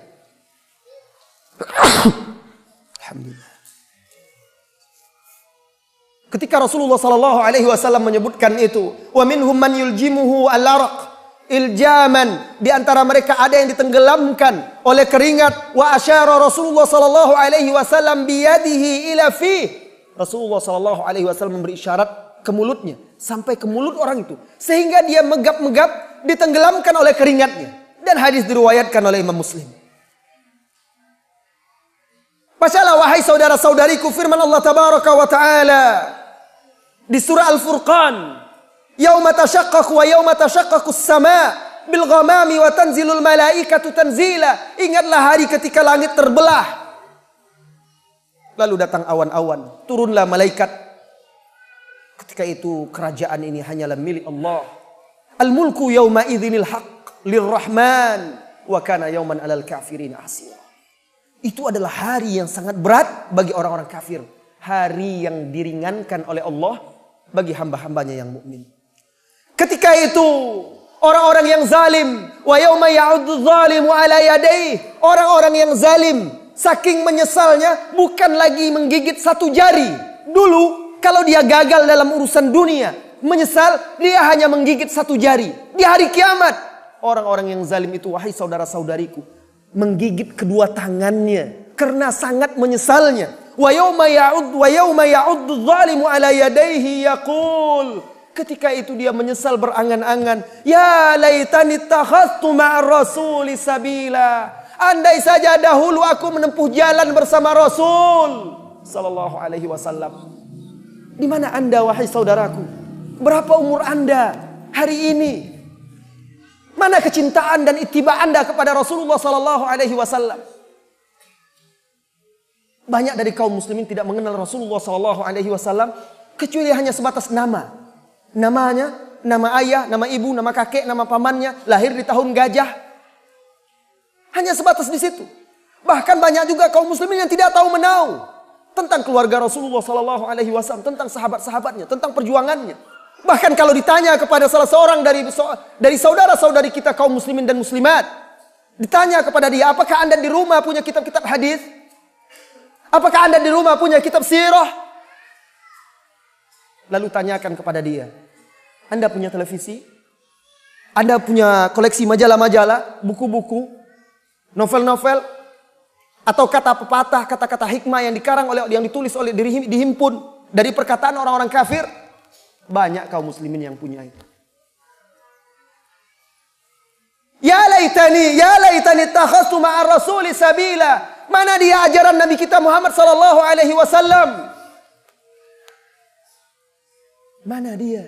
A: Alhamdulillah. Ketika Rasulullah sallallahu alaihi wasallam menyebutkan itu, wa minhum man yuljimuhu al-araq iljaman, di antara mereka ada yang ditenggelamkan oleh keringat. Wa asyara Rasulullah sallallahu alaihi wasallam biyadihi ila fi. Rasulullah sallallahu alaihi wasallam memberi isyarat ke mulutnya sampai ke mulut orang itu sehingga dia megap-megap ditenggelamkan oleh keringatnya. Dan hadis diriwayatkan oleh Imam Muslim. Bacalah wahai saudara-saudariku firman Allah tabaraka wa taala di surah Al-Furqan, yauma tashaqqaqu wa yauma tashaqqaqus sama' bil ghamami wa tanzilul malaikatu tanzila. Ingatlah hari ketika langit terbelah, lalu datang awan-awan, turunlah malaikat. Ketika itu kerajaan ini hanyalah milik Allah. Al-mulku yauma idzinil haqq lirrahman wa kana yauman 'alal kafirin asir. Itu adalah hari yang sangat berat bagi orang-orang kafir, hari yang diringankan oleh Allah bagi hamba-hambanya yang mukmin. Ketika itu orang-orang yang zalim, wa yauma ya'udzu zalimu ala yadayhi, orang-orang yang zalim saking menyesalnya bukan lagi menggigit satu jari. Dulu kalau dia gagal dalam urusan dunia, menyesal, dia hanya menggigit satu jari. Di hari kiamat, orang-orang yang zalim itu, wahai saudara-saudariku, menggigit kedua tangannya karena sangat menyesalnya. Wa yauma ya'uddu zalimu ala yadayhi yaqul, ketika itu dia menyesal berangan-angan, ya laitani takhadtu ma'ar rasuli sabila, andai saja dahulu aku menempuh jalan bersama Rasul sallallahu alaihi wasallam. Di mana Anda wahai saudaraku? Berapa umur Anda hari ini? Mana kecintaan dan ittiba Anda kepada Rasulullah sallallahu alaihi wasallam? Banyak dari kaum muslimin tidak mengenal Rasulullah sallallahu alaihi wasallam kecuali hanya sebatas nama. Namanya, nama ayah, nama ibu, nama kakek, nama pamannya, lahir di tahun gajah. Hanya sebatas di situ. Bahkan banyak juga kaum muslimin yang tidak tahu menau tentang keluarga Rasulullah sallallahu alaihi wasallam, tentang sahabat-sahabatnya, tentang perjuangannya. Bahkan kalau ditanya kepada salah seorang dari saudara-saudari kita kaum muslimin dan muslimat, ditanya kepada dia, apakah Anda di rumah punya kitab-kitab hadis? Apakah Anda di rumah punya kitab sirah? Lalu tanyakan kepada dia, Anda punya televisi? Anda punya koleksi majalah-majalah, buku-buku, novel-novel, atau kata pepatah, kata-kata hikmah yang dikarang oleh, yang ditulis oleh, dihimpun dari perkataan orang-orang kafir? Banyak kaum muslimin yang punya itu. Ya laitani takhadtu ma'ar rasuli sabila. Mana dia ajaran Nabi kita Muhammad sallallahu alaihi wasallam? Mana dia?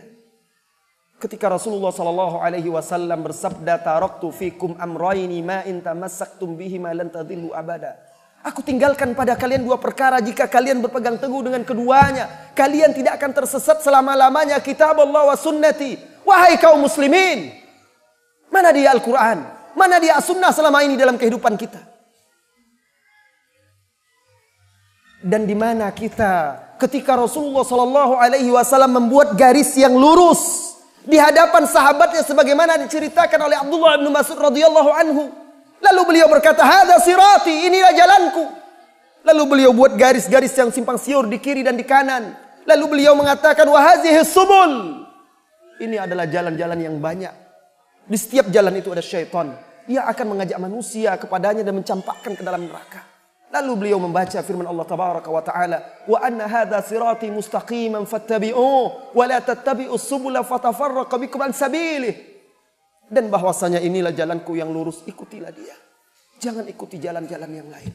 A: Ketika Rasulullah sallallahu alaihi wasallam bersabda, taraktu fikum amrayni ma in tamassaktum bihima lan tadillu abada. Aku tinggalkan pada kalian dua perkara, jika kalian berpegang teguh dengan keduanya, kalian tidak akan tersesat selama-lamanya. Kitab Allah wa sunnati. Wahai kaum muslimin, mana dia Al-Quran? Mana dia As-Sunnah selama ini dalam kehidupan kita? Dan di mana kita ketika Rasulullah sallallahu alaihi wasallam membuat garis yang lurus di hadapan sahabatnya sebagaimana diceritakan oleh Abdullah bin Mas'ud radhiyallahu anhu. Lalu beliau berkata, "Hadza sirati, inilah jalanku." Lalu beliau buat garis-garis yang simpang siur di kiri dan di kanan. Lalu beliau mengatakan, "Wa hadhihi subul." Ini adalah jalan-jalan yang banyak. Di setiap jalan itu ada syaitan. Ia akan mengajak manusia kepadanya dan mencampakkan ke dalam neraka. Lalu beliau membaca firman Allah tabaraka wa taala, "Wa anna hadza sirati mustaqiman fattabi'uhu wa la tattabi'us subula fatafarraqa bikum an sabilih." Dan bahwasanya inilah jalanku yang lurus, ikutilah dia. Jangan ikuti jalan-jalan yang lain.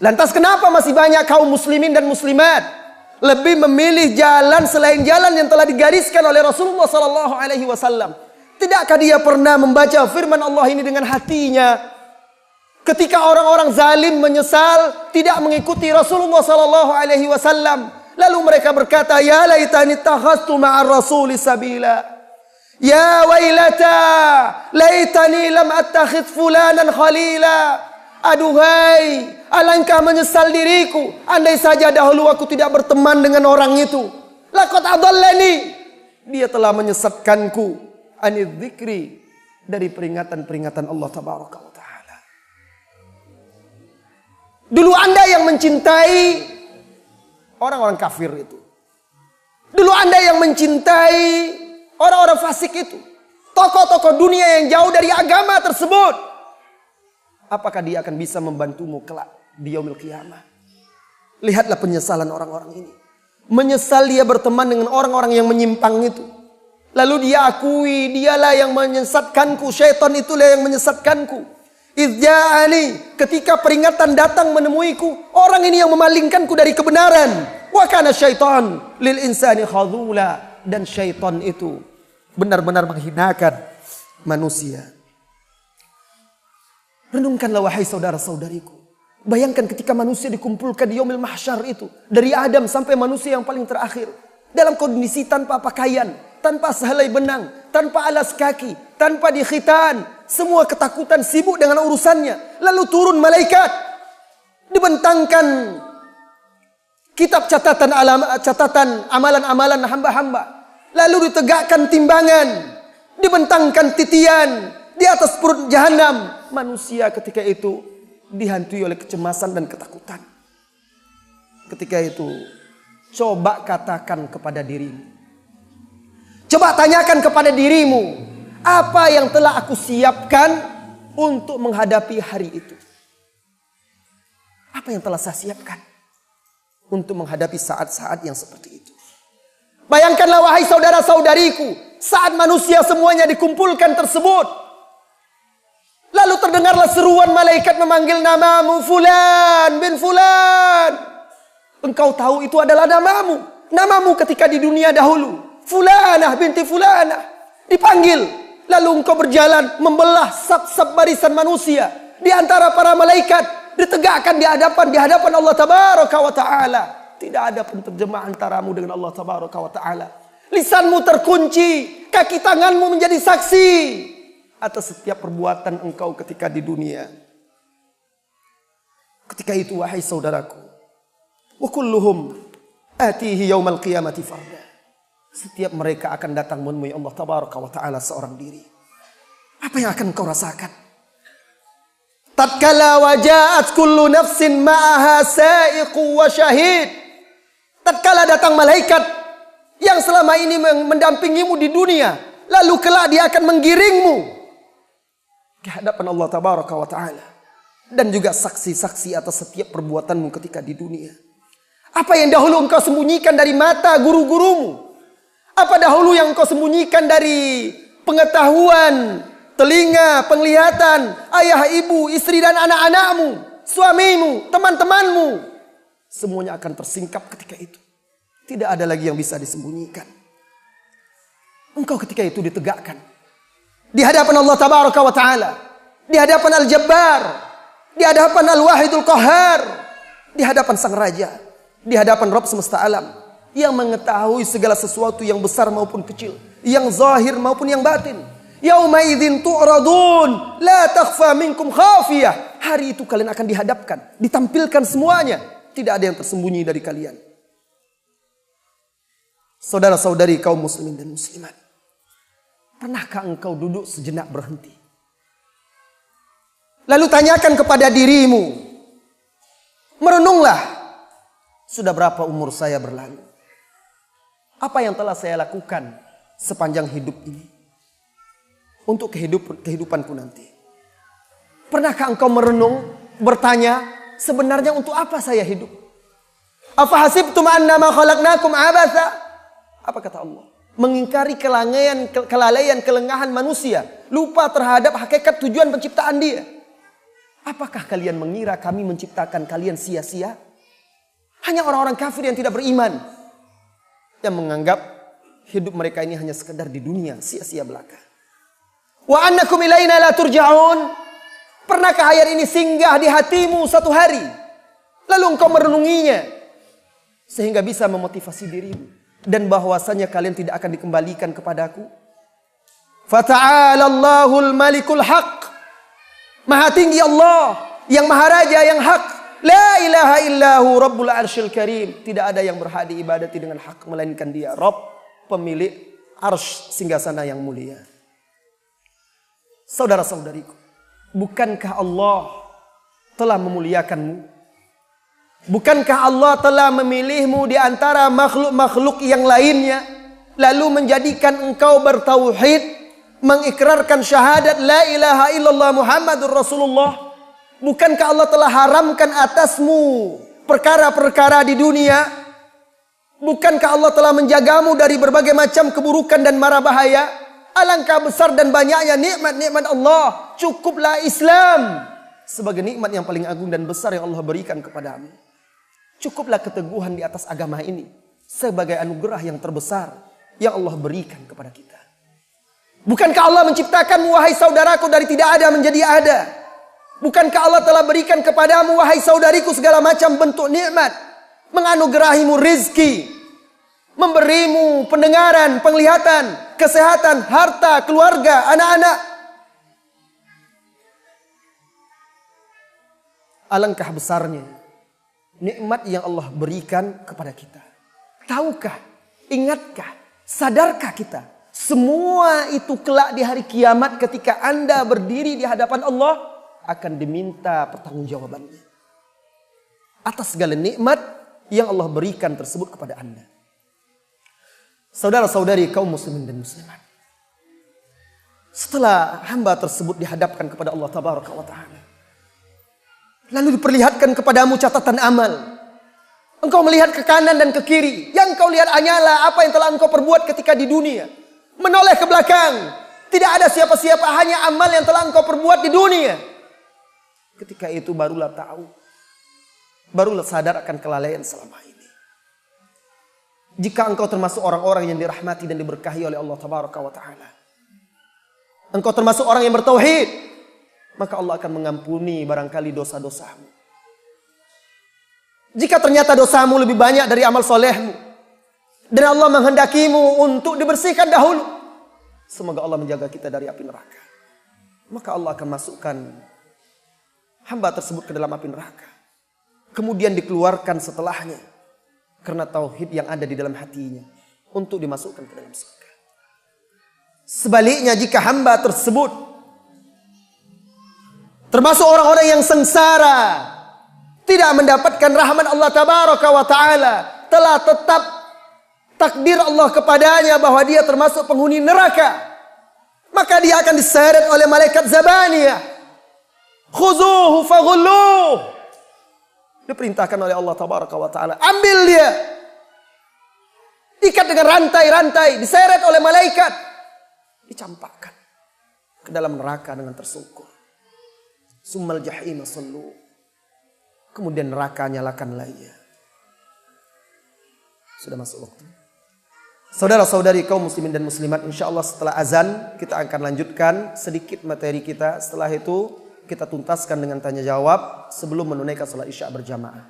A: Lantas kenapa masih banyak kaum muslimin dan muslimat lebih memilih jalan selain jalan yang telah digariskan oleh Rasulullah sallallahu alaihi wasallam? Tidakkah dia pernah membaca firman Allah ini dengan hatinya? Ketika orang-orang zalim menyesal tidak mengikuti Rasulullah sallallahu alaihi wasallam, Lalu mereka berkata, ya laitani takhastu ma'ar rasuli sabila. Ya wailata, laitani lam attakhidh fulanan khalila. Aduhai, alangkah menyesal diriku, andai saja dahulu aku tidak berteman dengan orang itu. Laqad adallani, dia telah menyesatkanku anidz dzikri, dari peringatan-peringatan Allah tabaraka wa taala. Dulu Anda yang mencintai orang-orang kafir itu. Dulu Anda yang mencintai orang-orang fasik itu. Tokoh-tokoh dunia yang jauh dari agama tersebut. Apakah dia akan bisa membantumu kelak di yaumil qiyamah? Lihatlah penyesalan orang-orang ini. Menyesal dia berteman dengan orang-orang yang menyimpang itu. Lalu dia akui, dialah yang menyesatkanku. Syaitan itulah yang menyesatkanku. Idza'ani, ketika peringatan datang menemuiku, orang ini yang memalingkanku dari kebenaran. Wa kana syaitan lil insani khadhula, dan syaitan itu benar-benar menghinakan manusia. Renungkanlah wahai saudara-saudariku. Bayangkan ketika manusia dikumpulkan di yaumil mahsyar itu, dari Adam sampai manusia yang paling terakhir, dalam kondisi tanpa pakaian, tanpa sehelai benang, tanpa alas kaki, tanpa dikhitan, semua ketakutan, sibuk dengan urusannya. Lalu turun malaikat, dibentangkan kitab catatan amalan-amalan hamba-hamba. Lalu ditegakkan timbangan, dibentangkan titian di atas perut jahanam. Manusia ketika itu dihantui oleh kecemasan dan ketakutan. Ketika itu, coba katakan kepada dirimu, coba tanyakan kepada dirimu, apa yang telah aku siapkan untuk menghadapi hari itu? Apa yang telah saya siapkan untuk menghadapi saat-saat yang seperti itu? Bayangkanlah wahai saudara-saudariku, saat manusia semuanya dikumpulkan tersebut, lalu terdengarlah seruan malaikat memanggil namamu, Fulan bin Fulan. Engkau tahu itu adalah namamu. Namamu ketika di dunia dahulu, Fulanah binti Fulanah. Dipanggil. Lalu engkau berjalan membelah sab-sab barisan manusia. Di antara para malaikat, ditegakkan di hadapan Allah tabaraka wa ta'ala. Tidak ada penterjemah antaramu dengan Allah tabaraka wa ta'ala. Lisanmu terkunci, kaki tanganmu menjadi saksi atas setiap perbuatan engkau ketika di dunia. Ketika itu wahai saudaraku, wa kulluhum atihi yaumal qiyamati farda. Setiap mereka akan datang menemui Allah tabaraka wa ta'ala seorang diri. Apa yang akan kau rasakan? Tatkala waja'at kullu nafsin ma'aha sa'iqu wa syahid. Tatkala datang malaikat yang selama ini mendampingimu di dunia, lalu kelak dia akan menggiringmu ke hadapan Allah tabaraka wa ta'ala, dan juga saksi-saksi atas setiap perbuatanmu ketika di dunia. Apa yang dahulu engkau sembunyikan dari mata guru-gurumu, apa dahulu yang engkau sembunyikan dari pengetahuan, telinga, penglihatan, ayah, ibu, istri dan anak-anakmu, suamimu, teman-temanmu, semuanya akan tersingkap ketika itu. Tidak ada lagi yang bisa disembunyikan. Engkau ketika itu ditegakkan di hadapan Allah tabaraka wa ta'ala, di hadapan Al-Jabbar, di hadapan Al-Wahidul Qahhar, di hadapan Sang Raja, di hadapan Rabb semesta alam, yang mengetahui segala sesuatu yang besar maupun kecil, yang zahir maupun yang batin. Yauma idzin tu'radun la takhfa minkum khafiyah. Hari itu kalian akan dihadapkan, ditampilkan semuanya, tidak ada yang tersembunyi dari kalian. Saudara-saudari kaum muslimin dan muslimat, pernahkah engkau duduk sejenak berhenti? Lalu tanyakan kepada dirimu, merenunglah, sudah berapa umur saya berlalu? Apa yang telah saya lakukan sepanjang hidup ini untuk kehidupanku nanti? Pernahkah engkau merenung, bertanya, sebenarnya untuk apa saya hidup? Afa hasibtum annama khalaqnakum abatha? Apa kata Allah? Mengingkari kelalaian, kelengahan manusia, lupa terhadap hakikat tujuan penciptaan dia. Apakah kalian mengira kami menciptakan kalian sia-sia? Hanya orang-orang kafir yang tidak beriman, yang menganggap hidup mereka ini hanya sekedar di dunia, sia-sia belaka. Wa annakum ilaina la turja'un. Pernahkah ayat ini singgah di hatimu satu hari, lalu engkau merenunginya? sehingga bisa memotivasi dirimu, dan bahwasanya kalian tidak akan dikembalikan kepadaku. Fata'ala Allahul Malikul Haq. Maha tinggi Allah yang Maha Raja yang hak. La ilaha illahu Rabbul Arsyil Karim. Tidak ada yang berhak diibadati dengan hak melainkan Dia, Rabb, pemilik arsy singgasana yang mulia. Saudara-saudariku, bukankah Allah telah memuliakanmu? Bukankah Allah telah memilihmu di antara makhluk-makhluk yang lainnya, lalu menjadikan engkau bertauhid, mengikrarkan syahadat la ilaha illallah Muhammadur Rasulullah? Bukankah Allah telah haramkan atasmu perkara-perkara di dunia? Bukankah Allah telah menjagamu dari berbagai macam keburukan dan mara bahaya? Alangkah besar dan banyaknya nikmat-nikmat Allah. Cukuplah Islam sebagai nikmat yang paling agung dan besar yang Allah berikan kepadamu. Cukuplah keteguhan di atas agama ini sebagai anugerah yang terbesar yang Allah berikan kepada kita. Bukankah Allah menciptakanmu, wahai saudaraku, dari tidak ada menjadi ada? Bukankah Allah telah berikan kepadamu, wahai saudariku, segala macam bentuk nikmat, menganugerahimu rizki, memberimu pendengaran, penglihatan, kesehatan, harta, keluarga, anak-anak. Alangkah besarnya nikmat yang Allah berikan kepada kita. Tahukah, ingatkah, sadarkah kita, semua itu kelak di hari kiamat ketika Anda berdiri di hadapan Allah akan diminta pertanggungjawabannya atas segala nikmat yang Allah berikan tersebut kepada Anda. Saudara-saudari kaum muslimin dan muslimat, setelah hamba tersebut dihadapkan kepada Allah Tabaraka wa Ta'ala, lalu diperlihatkan kepadamu catatan amal. Engkau melihat ke kanan dan ke kiri. Yang engkau lihat hanyalah apa yang telah engkau perbuat ketika di dunia. Menoleh ke belakang. Tidak ada siapa-siapa, hanya amal yang telah engkau perbuat di dunia. Ketika itu barulah tahu, barulah sadar akan kelalaian selama ini. Jika engkau termasuk orang-orang yang dirahmati dan diberkahi oleh Allah Tabaraka wa Ta'ala, engkau termasuk orang yang bertauhid, maka Allah akan mengampuni barangkali dosa-dosamu. Jika ternyata dosamu lebih banyak dari amal solehmu, dan Allah menghendakimu untuk dibersihkan dahulu, semoga Allah menjaga kita dari api neraka, maka Allah akan masukkan hamba tersebut ke dalam api neraka. Kemudian dikeluarkan setelahnya karena tauhid yang ada di dalam hatinya untuk dimasukkan ke dalam surga. Sebaliknya, jika hamba tersebut termasuk orang-orang yang sengsara, tidak mendapatkan rahmat Allah Tabaraka wa Ta'ala, telah tetap takdir Allah kepadanya bahwa dia termasuk penghuni neraka, maka dia akan diseret oleh malaikat Zabaniyah. Khuzuhu faghulluh. Diperintahkan oleh Allah Tabaraka wa Ta'ala, ambil dia, ikat dengan rantai-rantai, diseret oleh malaikat, dicampakkan ke dalam neraka dengan tersungkur. Summal jahima sallu. Kemudian neraka nyalakanlah ia. Sudah masuk waktu. Saudara-saudari kaum muslimin dan muslimat, insyaallah setelah azan kita akan lanjutkan sedikit materi kita. Setelah itu kita tuntaskan dengan tanya jawab sebelum menunaikan salat Isya berjamaah.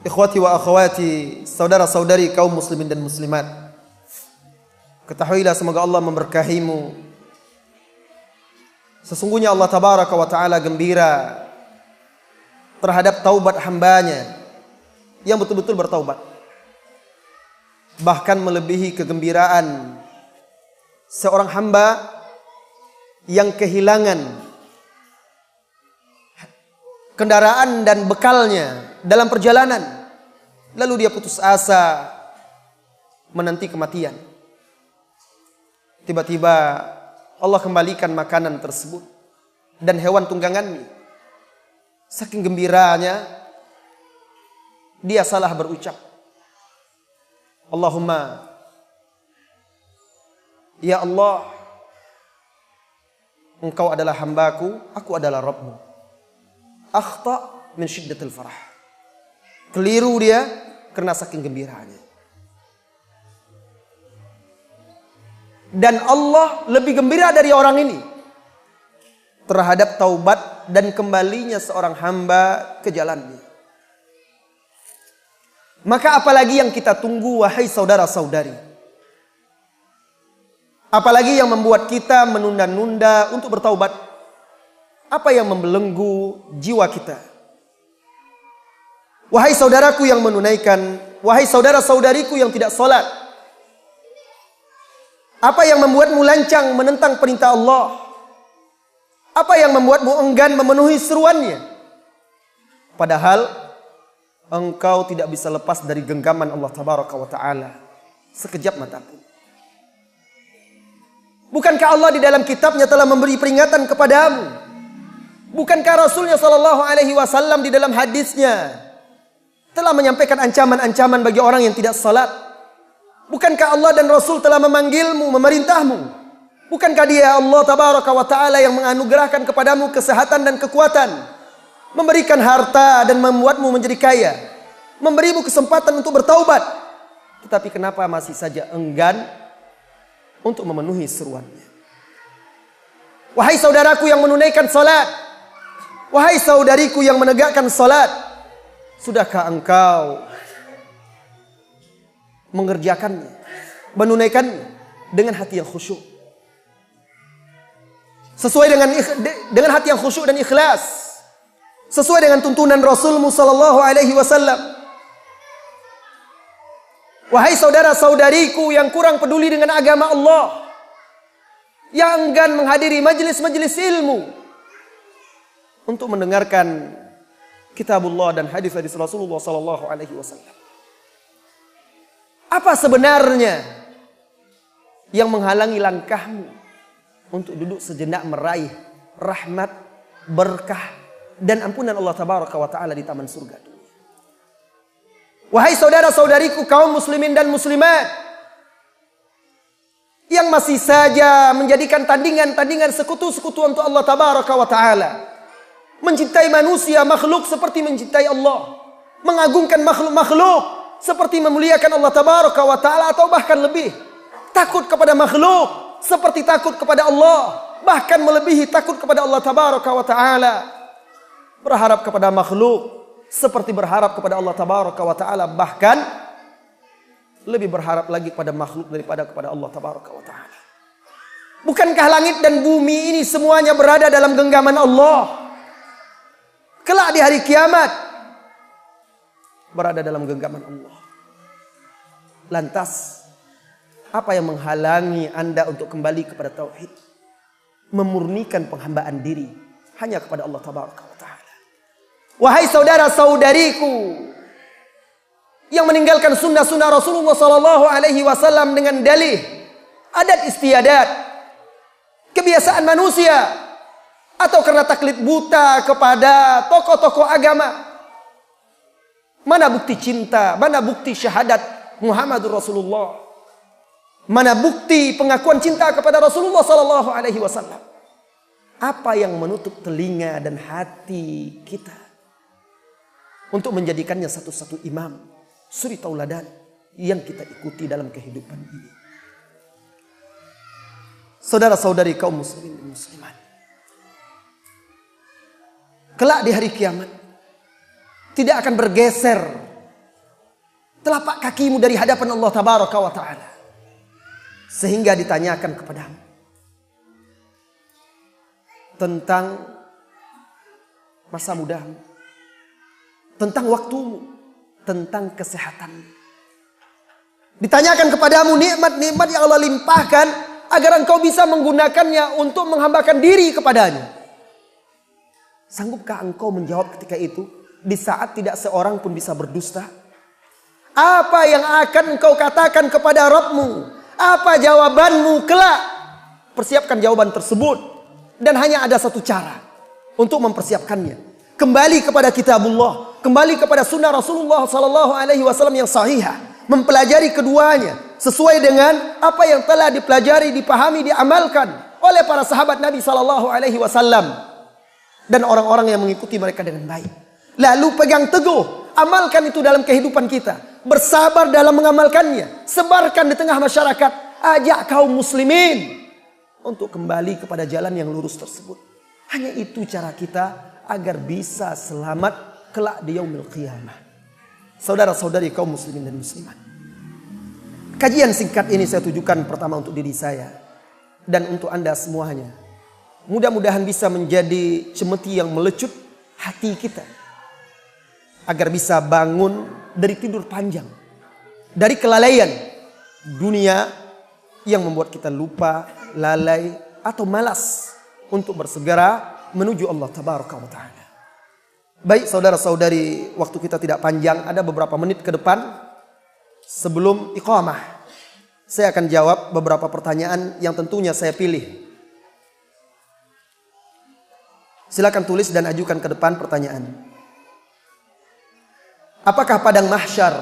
A: Ikhwati wa akhwati, saudara-saudari kaum muslimin dan muslimat, ketahuilah semoga Allah memberkahimu. Sesungguhnya Allah Tabaraka wa Ta'ala gembira terhadap taubat hambanya yang betul-betul bertaubat. Bahkan melebihi kegembiraan seorang hamba yang kehilangan kendaraan dan bekalnya dalam perjalanan, lalu dia putus asa menanti kematian. Tiba-tiba Allah kembalikan makanan tersebut dan hewan tunggangannya. Saking gembiranya, dia salah berucap, Allahumma, ya Allah, Engkau adalah hambaku, aku adalah Rabbmu. Akhta min syiddatil farah. Keliru dia karena saking gembiranya. Dan Allah lebih gembira dari orang ini terhadap taubat dan kembalinya seorang hamba ke jalannya. Maka apalagi yang kita tunggu, wahai saudara-saudari? Apalagi yang membuat kita menunda-nunda untuk bertaubat? Apa yang membelenggu jiwa kita? Wahai saudaraku yang menunaikan, wahai saudara-saudariku yang tidak salat, apa yang membuatmu lancang menentang perintah Allah? Apa yang membuatmu enggan memenuhi seruannya? Padahal engkau tidak bisa lepas dari genggaman Allah Tabaraka wa Ta'ala sekejap mata pun. Bukankah Allah di dalam kitabnya telah memberi peringatan kepadamu? Bukankah Rasulnya Sallallahu Alaihi Wasallam di dalam hadisnya telah menyampaikan ancaman-ancaman bagi orang yang tidak salat? Bukankah Allah dan Rasul telah memanggilmu, memerintahmu? Bukankah Dia Allah Tabaraka wa Ta'ala yang menganugerahkan kepadamu kesehatan dan kekuatan, memberikan harta dan membuatmu menjadi kaya, memberimu kesempatan untuk bertaubat? Tetapi kenapa masih saja enggan untuk memenuhi seruannya? Wahai saudaraku yang menunaikan salat, wahai saudariku yang menegakkan salat, sudahkah engkau mengerjakannya, menunaikannya dengan hati yang khusyuk? Sesuai dengan hati yang khusyuk dan ikhlas, sesuai dengan tuntunan Rasulmu Sallallahu Alaihi Wasallam. Wahai saudara-saudariku yang kurang peduli dengan agama Allah, yang enggan menghadiri majelis-majelis ilmu untuk mendengarkan kitabullah dan hadis-hadis Rasulullah Sallallahu Alaihi Wasallam. Apa sebenarnya yang menghalangi langkahmu untuk duduk sejenak meraih rahmat, berkah, dan ampunan Allah Tabaraka wa Ta'ala di taman surga dunia? Wahai saudara-saudariku kaum muslimin dan muslimat yang masih saja menjadikan tandingan-tandingan sekutu-sekutu untuk Allah Tabaraka wa Ta'ala, mencintai manusia, makhluk seperti mencintai Allah, mengagungkan makhluk-makhluk seperti memuliakan Allah Tabaraka wa Ta'ala, atau bahkan lebih, takut kepada makhluk seperti takut kepada Allah, bahkan melebihi takut kepada Allah Tabaraka wa Ta'ala. Berharap kepada makhluk seperti berharap kepada Allah Tabaraka wa Ta'ala, bahkan lebih berharap lagi kepada makhluk daripada kepada Allah Tabaraka wa Ta'ala. Bukankah langit dan bumi ini semuanya berada dalam genggaman Allah? Kelak di hari kiamat berada dalam genggaman Allah. Lantas apa yang menghalangi Anda untuk kembali kepada tauhid, memurnikan penghambaan diri hanya kepada Allah Tabaraka wa Ta'ala? Wahai saudara-saudariku yang meninggalkan sunnah-sunnah Rasulullah Sallallahu Alaihi Wasallam dengan dalih adat istiadat, kebiasaan manusia, atau karena taklid buta kepada tokoh-tokoh agama, mana bukti cinta, mana bukti syahadat Muhammadur Rasulullah? Mana bukti pengakuan cinta kepada Rasulullah Sallallahu Alaihi Wasallam? Apa yang menutup telinga dan hati kita untuk menjadikannya satu-satu imam, suri tauladan yang kita ikuti dalam kehidupan ini? Saudara-saudari kaum muslimin dan muslimat, kelak di hari kiamat tidak akan bergeser telapak kakimu dari hadapan Allah Tabaraka wa Ta'ala sehingga ditanyakan kepadamu tentang masa mudamu, tentang waktumu, tentang kesehatanmu. Ditanyakan kepadamu nikmat-nikmat yang Allah limpahkan agar engkau bisa menggunakannya untuk menghambakan diri kepadanya. Sanggupkah engkau menjawab ketika itu di saat tidak seorang pun bisa berdusta? Apa yang akan engkau katakan kepada Rabbmu? Apa jawabanmu kelak? Persiapkan jawaban tersebut, dan hanya ada satu cara untuk mempersiapkannya. Kembali kepada kitabullah, kembali kepada sunnah Rasulullah Sallallahu Alaihi Wasallam yang sahihah, mempelajari keduanya sesuai dengan apa yang telah dipelajari, dipahami, diamalkan oleh para sahabat Nabi Sallallahu Alaihi Wasallam dan orang-orang yang mengikuti mereka dengan baik. Lalu pegang teguh, amalkan itu dalam kehidupan kita. Bersabar dalam mengamalkannya. Sebarkan di tengah masyarakat. Ajak kaum muslimin untuk kembali kepada jalan yang lurus tersebut. Hanya itu cara kita agar bisa selamat kelak di yaumil qiyamah. Saudara-saudari kaum muslimin dan muslimat, kajian singkat ini saya tujukan pertama untuk diri saya dan untuk Anda semuanya. Mudah-mudahan bisa menjadi cemeti yang melecut hati kita, agar bisa bangun dari tidur panjang, dari kelalaian dunia yang membuat kita lupa, lalai, atau malas untuk bersegera menuju Allah Tabaraka wa Ta'ala. Baik saudara-saudari, waktu kita tidak panjang, ada beberapa menit ke depan sebelum iqamah. Saya akan jawab beberapa pertanyaan yang tentunya saya pilih. Silakan tulis dan ajukan ke depan pertanyaan. Apakah padang mahsyar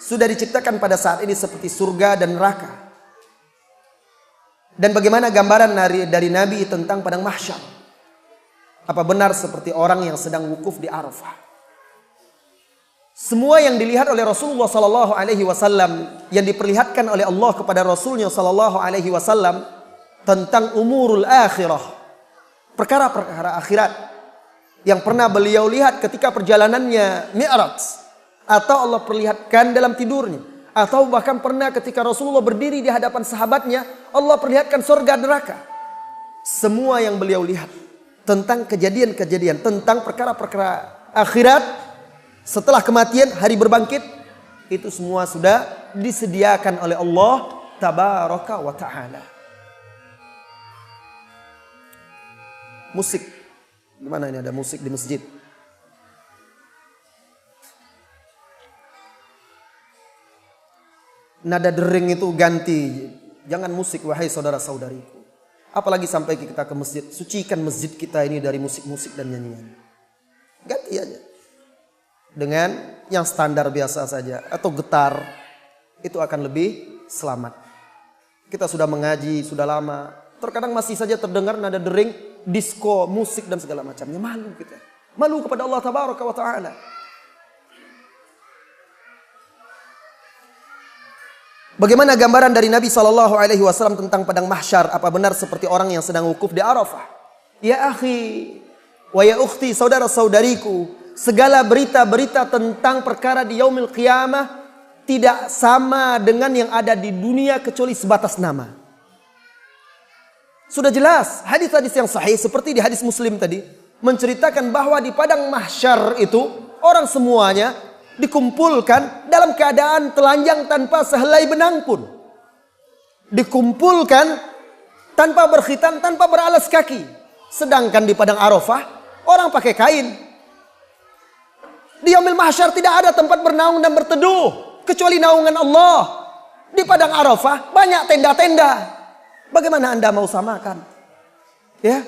A: sudah diciptakan pada saat ini seperti surga dan neraka? Dan bagaimana gambaran dari Nabi tentang padang mahsyar? Apa benar seperti orang yang sedang wukuf di Arafah? Semua yang dilihat oleh Rasulullah Sallallahu Alaihi Wasallam, yang diperlihatkan oleh Allah kepada Rasulnya Sallallahu Alaihi Wasallam tentang umurul akhirah, perkara-perkara akhirat yang pernah beliau lihat ketika perjalanannya Mi'raj, atau Allah perlihatkan dalam tidurnya, atau bahkan pernah ketika Rasulullah berdiri di hadapan sahabatnya, Allah perlihatkan surga neraka. Semua yang beliau lihat tentang kejadian-kejadian, tentang perkara-perkara akhirat setelah kematian, hari berbangkit, itu semua sudah disediakan oleh Allah Tabaraka wa Ta'ala. Musik, gimana ini ada musik di masjid? Nada dering itu ganti, jangan musik wahai saudara-saudariku. Apalagi sampai kita ke masjid, sucikan masjid kita ini dari musik-musik dan nyanyian. Ganti aja dengan yang standar biasa saja, atau getar, itu akan lebih selamat. Kita sudah mengaji, sudah lama, terkadang masih saja terdengar nada dering, disco, musik dan segala macamnya. Malu kita, malu kepada Allah Tabaraka wa Ta'ala. Bagaimana gambaran dari Nabi Sallallahu Alaihi Wasallam tentang padang mahsyar? Apa benar seperti orang yang sedang wukuf di Arafah? Ya akhi, wa ya ukhti, saudara-saudariku, segala berita-berita tentang perkara di yaumil qiyamah tidak sama dengan yang ada di dunia kecuali sebatas nama. Sudah jelas, hadis-hadis yang sahih seperti di hadis Muslim tadi menceritakan bahwa di padang mahsyar itu orang semuanya dikumpulkan dalam keadaan telanjang tanpa sehelai benang pun. Dikumpulkan tanpa berkhitan, tanpa beralas kaki. Sedangkan di padang Arafah orang pakai kain. Di yaumil mahsyar tidak ada tempat bernaung dan berteduh kecuali naungan Allah. Di padang Arafah banyak tenda-tenda. Bagaimana Anda mau samakan? Ya.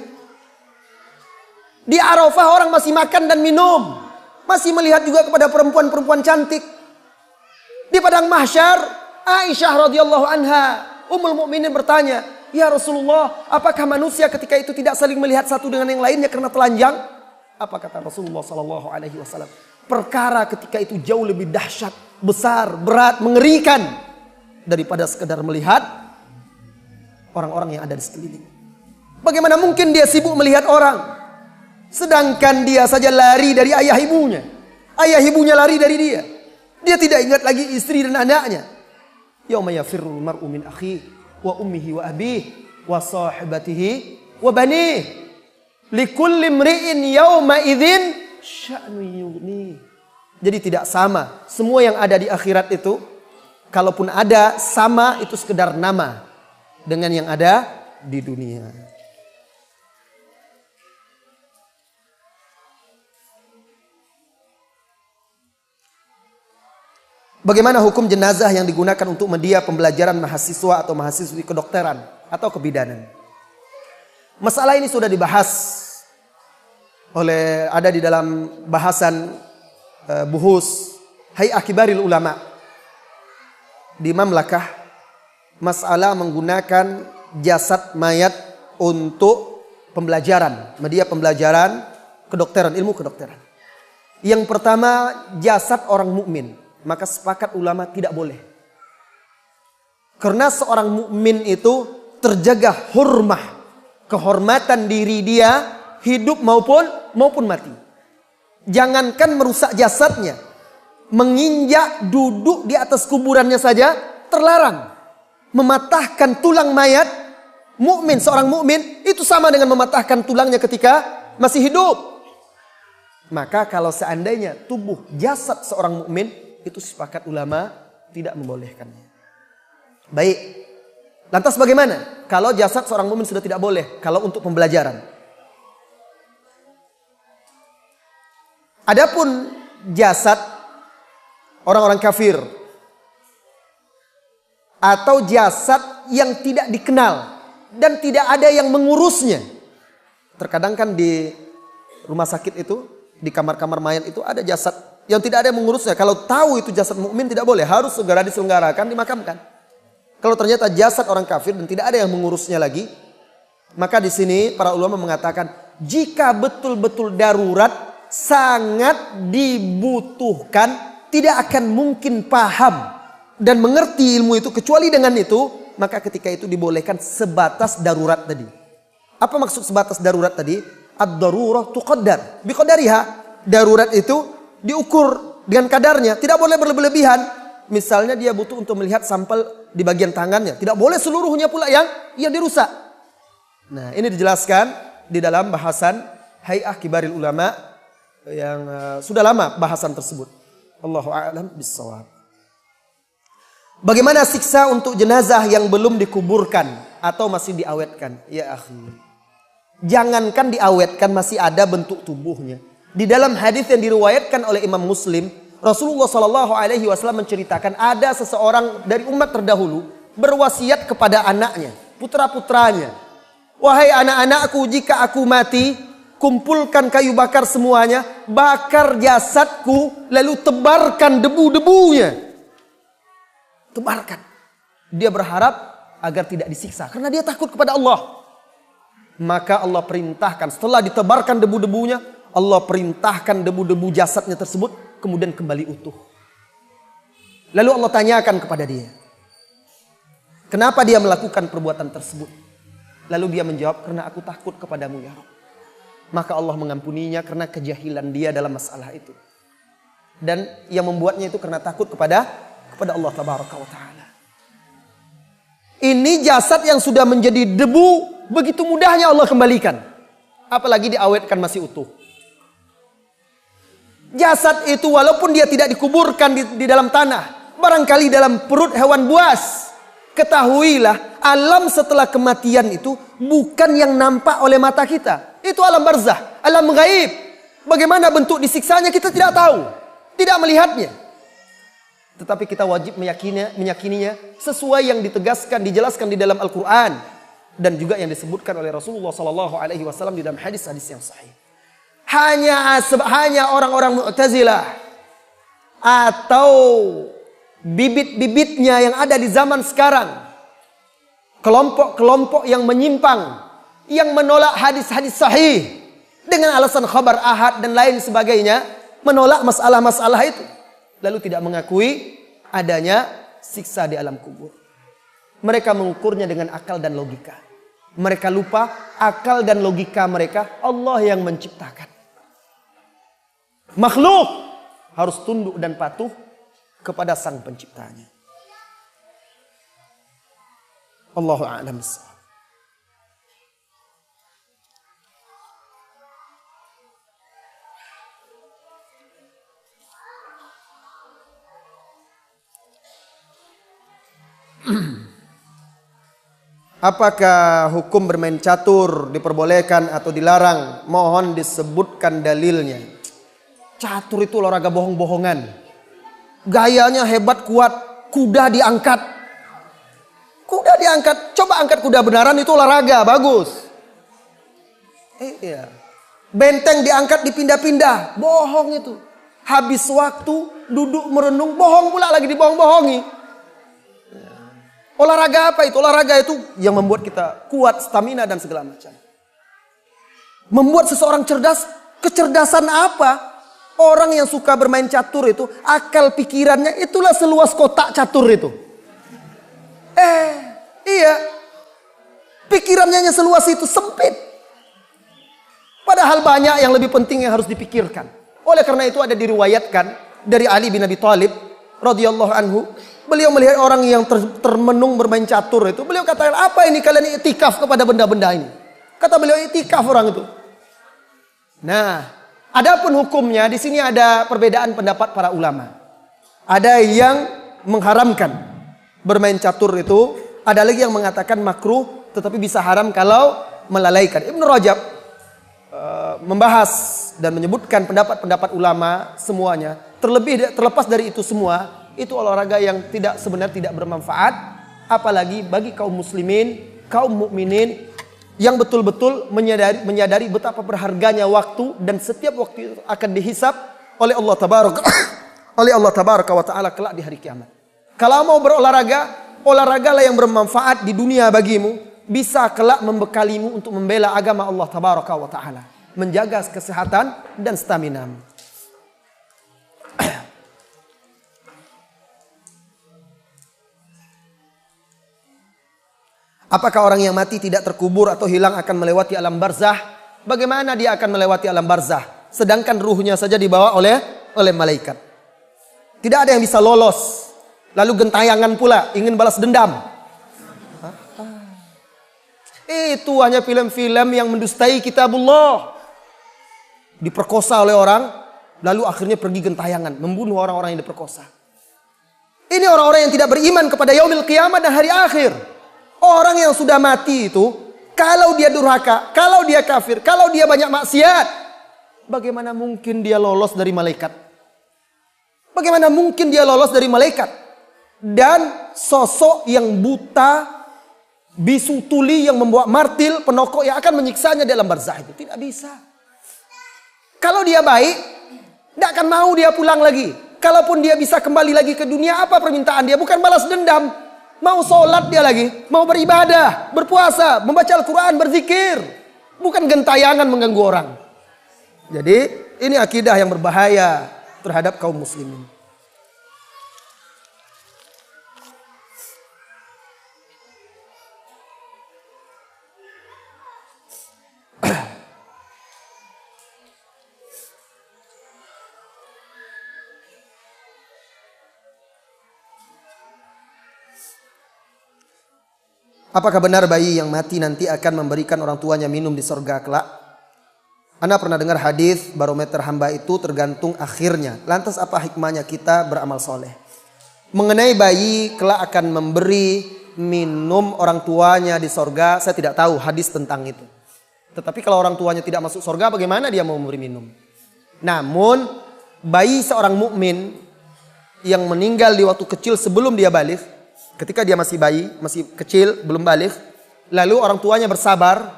A: Di Arafah orang masih makan dan minum, masih melihat juga kepada perempuan-perempuan cantik. Di padang mahsyar, Aisyah radhiyallahu anha, Ummul Mukminin bertanya, "Ya Rasulullah, apakah manusia ketika itu tidak saling melihat satu dengan yang lainnya karena telanjang?" Apa kata Rasulullah sallallahu alaihi wasallam? Perkara ketika itu jauh lebih dahsyat, besar, berat, mengerikan daripada sekedar melihat orang-orang yang ada di sekeliling. Bagaimana mungkin dia sibuk melihat orang, sedangkan dia saja lari dari ayah ibunya. Ayah ibunya lari dari dia. Dia tidak ingat lagi istri dan anaknya. Yauma yafirrul mar'u min akhihi wa ummihi wa abihi wa sahibatihi wa banihi. Likulli imri'in yauma idzin sya'nu yughni. Jadi tidak sama. Semua yang ada di akhirat itu, kalaupun ada, sama itu sekedar nama dengan yang ada di dunia. Bagaimana hukum jenazah yang digunakan untuk media pembelajaran mahasiswa atau mahasiswi kedokteran atau kebidanan? Masalah ini sudah dibahas ada di dalam bahasan buhus Hay'ah Kibaril Ulama di Mamlakah, masalah menggunakan jasad mayat untuk pembelajaran, media pembelajaran kedokteran, ilmu kedokteran. Yang pertama, jasad orang mukmin. Maka sepakat ulama tidak boleh. Karena seorang mukmin itu terjaga hurmah, kehormatan diri dia, hidup maupun mati. Jangankan merusak jasadnya, menginjak, duduk di atas kuburannya saja terlarang. Mematahkan tulang mayat mukmin, seorang mukmin itu sama dengan mematahkan tulangnya ketika masih hidup. Maka kalau seandainya tubuh jasad seorang mukmin, itu sepakat ulama tidak membolehkannya. Baik. Lantas bagaimana kalau jasad seorang mukmin sudah tidak boleh kalau untuk pembelajaran? Adapun jasad orang-orang kafir atau jasad yang tidak dikenal dan tidak ada yang mengurusnya. Terkadang kan di rumah sakit itu, di kamar-kamar mayat itu ada jasad yang tidak ada yang mengurusnya. Kalau tahu itu jasad mukmin tidak boleh, harus segera diselenggarakan, dimakamkan. Kalau ternyata jasad orang kafir dan tidak ada yang mengurusnya lagi, maka di sini para ulama mengatakan jika betul-betul darurat, sangat dibutuhkan, tidak akan mungkin paham dan mengerti ilmu itu kecuali dengan itu, maka ketika itu dibolehkan sebatas darurat tadi. Apa maksud sebatas darurat tadi? Ad-darurah tuqaddar biqadariha. Darurat itu diukur dengan kadarnya, tidak boleh berlebihan. Misalnya dia butuh untuk melihat sampel di bagian tangannya, tidak boleh seluruhnya pula yang dirusak. Nah, ini dijelaskan di dalam bahasan Hay'ah Kibaril Ulama yang sudah lama bahasan tersebut. Allahu a'lam bissawab. Bagaimana siksa untuk jenazah yang belum dikuburkan atau masih diawetkan? Ya akhi, jangankan diawetkan, masih ada bentuk tubuhnya. Di dalam hadis yang diriwayatkan oleh Imam Muslim, Rasulullah SAW menceritakan ada seseorang dari umat terdahulu berwasiat kepada anaknya, putra-putranya. Wahai anak-anakku, jika aku mati, kumpulkan kayu bakar semuanya, bakar jasadku, lalu tebarkan debu-debunya. Tebarkan. Dia berharap agar tidak disiksa karena dia takut kepada Allah. Maka Allah perintahkan, setelah ditebarkan debu-debunya, Allah perintahkan debu-debu jasadnya tersebut kemudian kembali utuh. Lalu Allah tanyakan kepada dia, kenapa dia melakukan perbuatan tersebut? Lalu dia menjawab, karena aku takut kepadamu ya Rabb. Maka Allah mengampuninya karena kejahilan dia dalam masalah itu. Dan yang membuatnya itu karena takut kepada Allah Tabaraka wa Ta'ala. Ini jasad yang sudah menjadi debu, begitu mudahnya Allah kembalikan. Apalagi diawetkan masih utuh. Jasad itu walaupun dia tidak dikuburkan di dalam tanah, barangkali dalam perut hewan buas, ketahuilah alam setelah kematian itu bukan yang nampak oleh mata kita. Itu alam barzah, alam gaib. Bagaimana bentuk disiksanya kita tidak tahu, tidak melihatnya. Tetapi kita wajib meyakininya sesuai yang ditegaskan, dijelaskan di dalam Al-Quran dan juga yang disebutkan oleh Rasulullah SAW di dalam hadis-hadis yang sahih. Hanya orang-orang Mu'tazilah atau bibit-bibitnya yang ada di zaman sekarang, kelompok-kelompok yang menyimpang, yang menolak hadis-hadis sahih dengan alasan khabar ahad dan lain sebagainya, menolak masalah-masalah itu, lalu tidak mengakui adanya siksa di alam kubur. Mereka mengukurnya dengan akal dan logika. Mereka lupa akal dan logika mereka Allah yang menciptakan. Makhluk harus tunduk dan patuh kepada sang penciptanya. Allahu a'lam. Apakah hukum bermain catur diperbolehkan atau dilarang? Mohon disebutkan dalilnya. Catur itu olahraga bohong-bohongan. Gayanya hebat kuat, kuda diangkat. Kuda diangkat, coba angkat kuda beneran itu olahraga, bagus. Iya. Benteng diangkat dipindah-pindah, bohong itu. Habis waktu duduk merenung, bohong pula lagi dibohong-bohongi. Olahraga apa itu? Olahraga itu yang membuat kita kuat, stamina dan segala macam. Membuat seseorang cerdas, kecerdasan apa? Orang yang suka bermain catur itu, akal pikirannya itulah seluas kotak catur itu. Iya. Pikirannya hanya seluas itu, sempit. Padahal banyak yang lebih penting yang harus dipikirkan. Oleh karena itu ada diriwayatkan dari Ali bin Abi Thalib radhiyallahu anhu. Beliau melihat orang yang termenung bermain catur itu. Beliau katakan, apa ini kalian iktikaf kepada benda-benda ini? Kata beliau, iktikaf orang itu. Nah, adapun hukumnya di sini ada perbedaan pendapat para ulama. Ada yang mengharamkan bermain catur itu, ada lagi yang mengatakan makruh tetapi bisa haram kalau melalaikan. Ibnu Rajab membahas dan menyebutkan pendapat-pendapat ulama semuanya. Terlepas dari itu semua, itu olahraga yang sebenarnya tidak bermanfaat, apalagi bagi kaum muslimin, kaum mukminin yang betul-betul menyadari betapa berharganya waktu, dan setiap waktu itu akan dihisab oleh Allah Tabaraka wa Ta'ala kelak di hari kiamat. Kalau mau berolahraga, olahragalah yang bermanfaat di dunia bagimu, bisa kelak membekalimu untuk membela agama Allah Tabaraka wa Ta'ala, menjaga kesehatan dan stamina. Apakah orang yang mati tidak terkubur atau hilang akan melewati alam barzah? Bagaimana dia akan melewati alam barzah sedangkan ruhnya saja dibawa oleh malaikat? Tidak ada yang bisa lolos. Lalu gentayangan pula ingin balas dendam. Itu hanya film-film yang mendustai kitabullah. Diperkosa oleh orang, lalu akhirnya pergi gentayangan, membunuh orang-orang yang diperkosa. Ini orang-orang yang tidak beriman kepada yaumil qiyamah dan hari akhir. Orang yang sudah mati itu, kalau dia durhaka, kalau dia kafir, kalau dia banyak maksiat, bagaimana mungkin dia lolos dari malaikat? Bagaimana mungkin dia lolos dari malaikat? Dan sosok yang buta, bisu tuli yang membawa martil, penokok yang akan menyiksanya dalam barzah itu. Tidak bisa. Kalau dia baik, tidak akan mau dia pulang lagi. Kalaupun dia bisa kembali lagi ke dunia, apa permintaan dia? Bukan balas dendam. Mau sholat dia lagi, mau beribadah, berpuasa, membaca Al-Quran, berzikir. Bukan gentayangan mengganggu orang. Jadi ini akidah yang berbahaya terhadap kaum muslimin. Apakah benar bayi yang mati nanti akan memberikan orang tuanya minum di surga kelak? Anda pernah dengar hadis barometer hamba itu tergantung akhirnya. Lantas apa hikmahnya kita beramal soleh? Mengenai bayi kelak akan memberi minum orang tuanya di surga, saya tidak tahu hadis tentang itu. Tetapi kalau orang tuanya tidak masuk surga, bagaimana dia mau memberi minum? Namun bayi seorang mukmin yang meninggal di waktu kecil sebelum dia balik, ketika dia masih bayi, masih kecil, belum balik, lalu orang tuanya bersabar,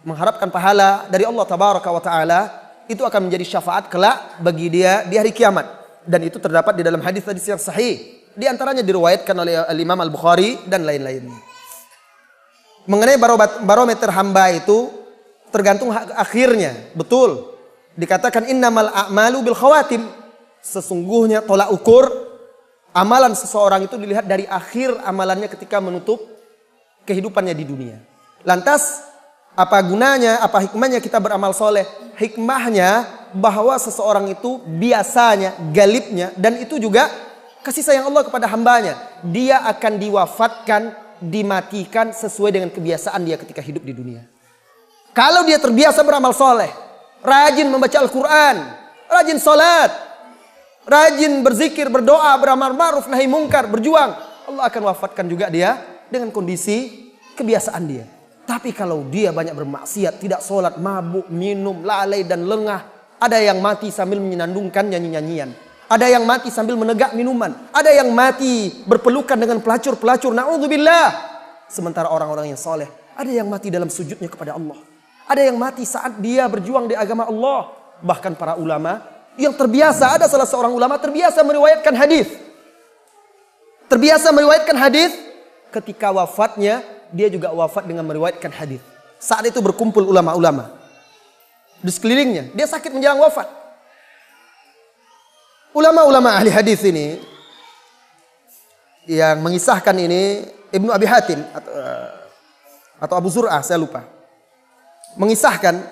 A: mengharapkan pahala dari Allah Tabaraka wa Ta'ala, itu akan menjadi syafaat kelak bagi dia di hari kiamat. Dan itu terdapat di dalam hadis-hadis yang sahih. Di antaranya diriwayatkan oleh Imam Al-Bukhari dan lain-lainnya. Mengenai barometer hamba itu tergantung akhirnya. Betul. Dikatakan innamal a'malu bil khawatim. Sesungguhnya tolak ukur amalan seseorang itu dilihat dari akhir amalannya ketika menutup kehidupannya di dunia. Lantas, apa gunanya, apa hikmahnya kita beramal soleh? Hikmahnya bahwa seseorang itu biasanya, galibnya, dan itu juga kasih sayang Allah kepada hambanya. Dia akan diwafatkan, dimatikan sesuai dengan kebiasaan dia ketika hidup di dunia. Kalau dia terbiasa beramal soleh, rajin membaca Al-Quran, rajin sholat, rajin berzikir, berdoa, beramal ma'ruf, nahi mungkar, berjuang, Allah akan wafatkan juga dia dengan kondisi kebiasaan dia. Tapi kalau dia banyak bermaksiat, tidak sholat, mabuk, minum, lalai dan lengah, ada yang mati sambil menyenandungkan nyanyi-nyanyian, ada yang mati sambil menegak minuman, ada yang mati berpelukan dengan pelacur-pelacur, na'udzubillah. Sementara orang-orang yang soleh, ada yang mati dalam sujudnya kepada Allah, ada yang mati saat dia berjuang di agama Allah. Bahkan para ulama yang terbiasa, ada salah seorang ulama terbiasa meriwayatkan hadis. Terbiasa meriwayatkan hadis, ketika wafatnya dia juga wafat dengan meriwayatkan hadis. Saat itu berkumpul ulama-ulama di sekelilingnya, dia sakit menjelang wafat. Ulama-ulama ahli hadis ini yang mengisahkan ini Ibnu Abi Hatim atau Abu Zur'ah, saya lupa, mengisahkan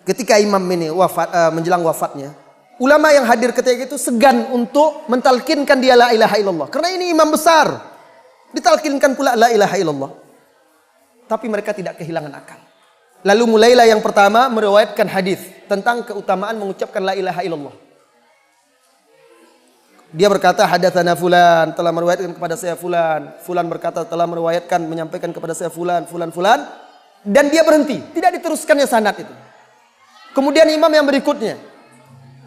A: ketika imam ini wafat, menjelang wafatnya, ulama yang hadir ketika itu segan untuk mentalkinkan dia la ilaha illallah. Karena ini imam besar. Ditalkinkan pula la ilaha illallah. Tapi mereka tidak kehilangan akal. Lalu mulailah yang pertama meriwayatkan hadis tentang keutamaan mengucapkan la ilaha illallah. Dia berkata, hadatsana fulan, telah meriwayatkan kepada saya fulan. Fulan berkata, telah meriwayatkan, menyampaikan kepada saya fulan. Dan dia berhenti. Tidak diteruskannya sanad itu. Kemudian imam yang berikutnya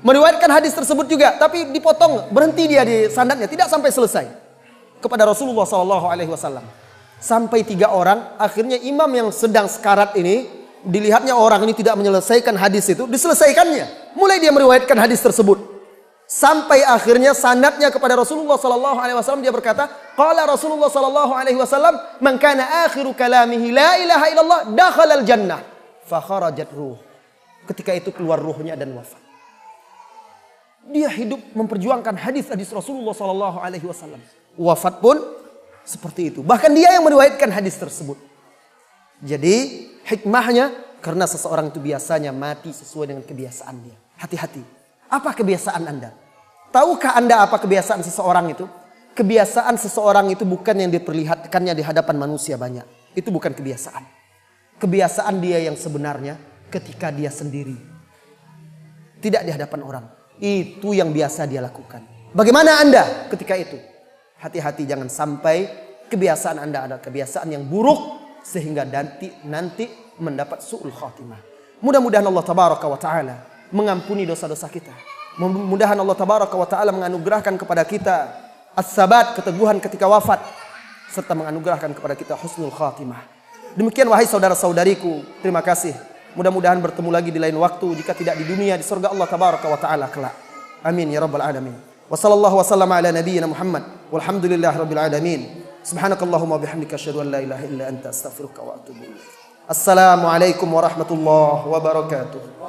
A: meriwayatkan hadis tersebut juga. Tapi dipotong, berhenti dia di sanadnya. Tidak sampai selesai. Kepada Rasulullah SAW. Sampai 3 orang. Akhirnya imam yang sedang sekarat ini, dilihatnya orang ini tidak menyelesaikan hadis itu. Diselesaikannya. Mulai dia meriwayatkan hadis tersebut. Sampai akhirnya sanadnya kepada Rasulullah SAW, dia berkata, qala Rasulullah SAW, man kana akhiru kalamihi la ilaha illallah dakhalal jannah fa kharajat ruh. Ketika itu keluar ruhnya dan wafat. Dia hidup memperjuangkan hadis-hadis Rasulullah SAW. Wafat pun seperti itu. Bahkan dia yang meriwayatkan hadis tersebut. Jadi hikmahnya, karena seseorang itu biasanya mati sesuai dengan kebiasaan dia. Hati-hati. Apa kebiasaan Anda? Tahukah Anda apa kebiasaan seseorang itu? Kebiasaan seseorang itu bukan yang diperlihatkannya di hadapan manusia banyak. Itu bukan kebiasaan. Kebiasaan dia yang sebenarnya ketika dia sendiri. Tidak di hadapan orang. Itu yang biasa dia lakukan. Bagaimana Anda ketika itu? Hati-hati, jangan sampai kebiasaan Anda adalah kebiasaan yang buruk sehingga nanti mendapat su'ul khatimah. Mudah-mudahan Allah tabaraka wa ta'ala mengampuni dosa-dosa kita. Mudah-mudahan Allah tabaraka wa ta'ala menganugerahkan kepada kita as-sabat, keteguhan ketika wafat, serta menganugerahkan kepada kita husnul khatimah. Demikian wahai saudara-saudariku, terima kasih. Mudah-mudahan bertemu lagi di lain waktu, jika tidak di dunia, di surga Allah tabaraka wa ta'ala kelak. Amin ya rabbal alamin. Wa sallallahu wa sallama ala nabiyyina Muhammad walhamdulillahi rabbil alamin. Subhanakallahumma bihamdika asyhadu an la ilaha illa anta astaghfiruka wa atubu ilaik. Assalamualaikum warahmatullahi wabarakatuh.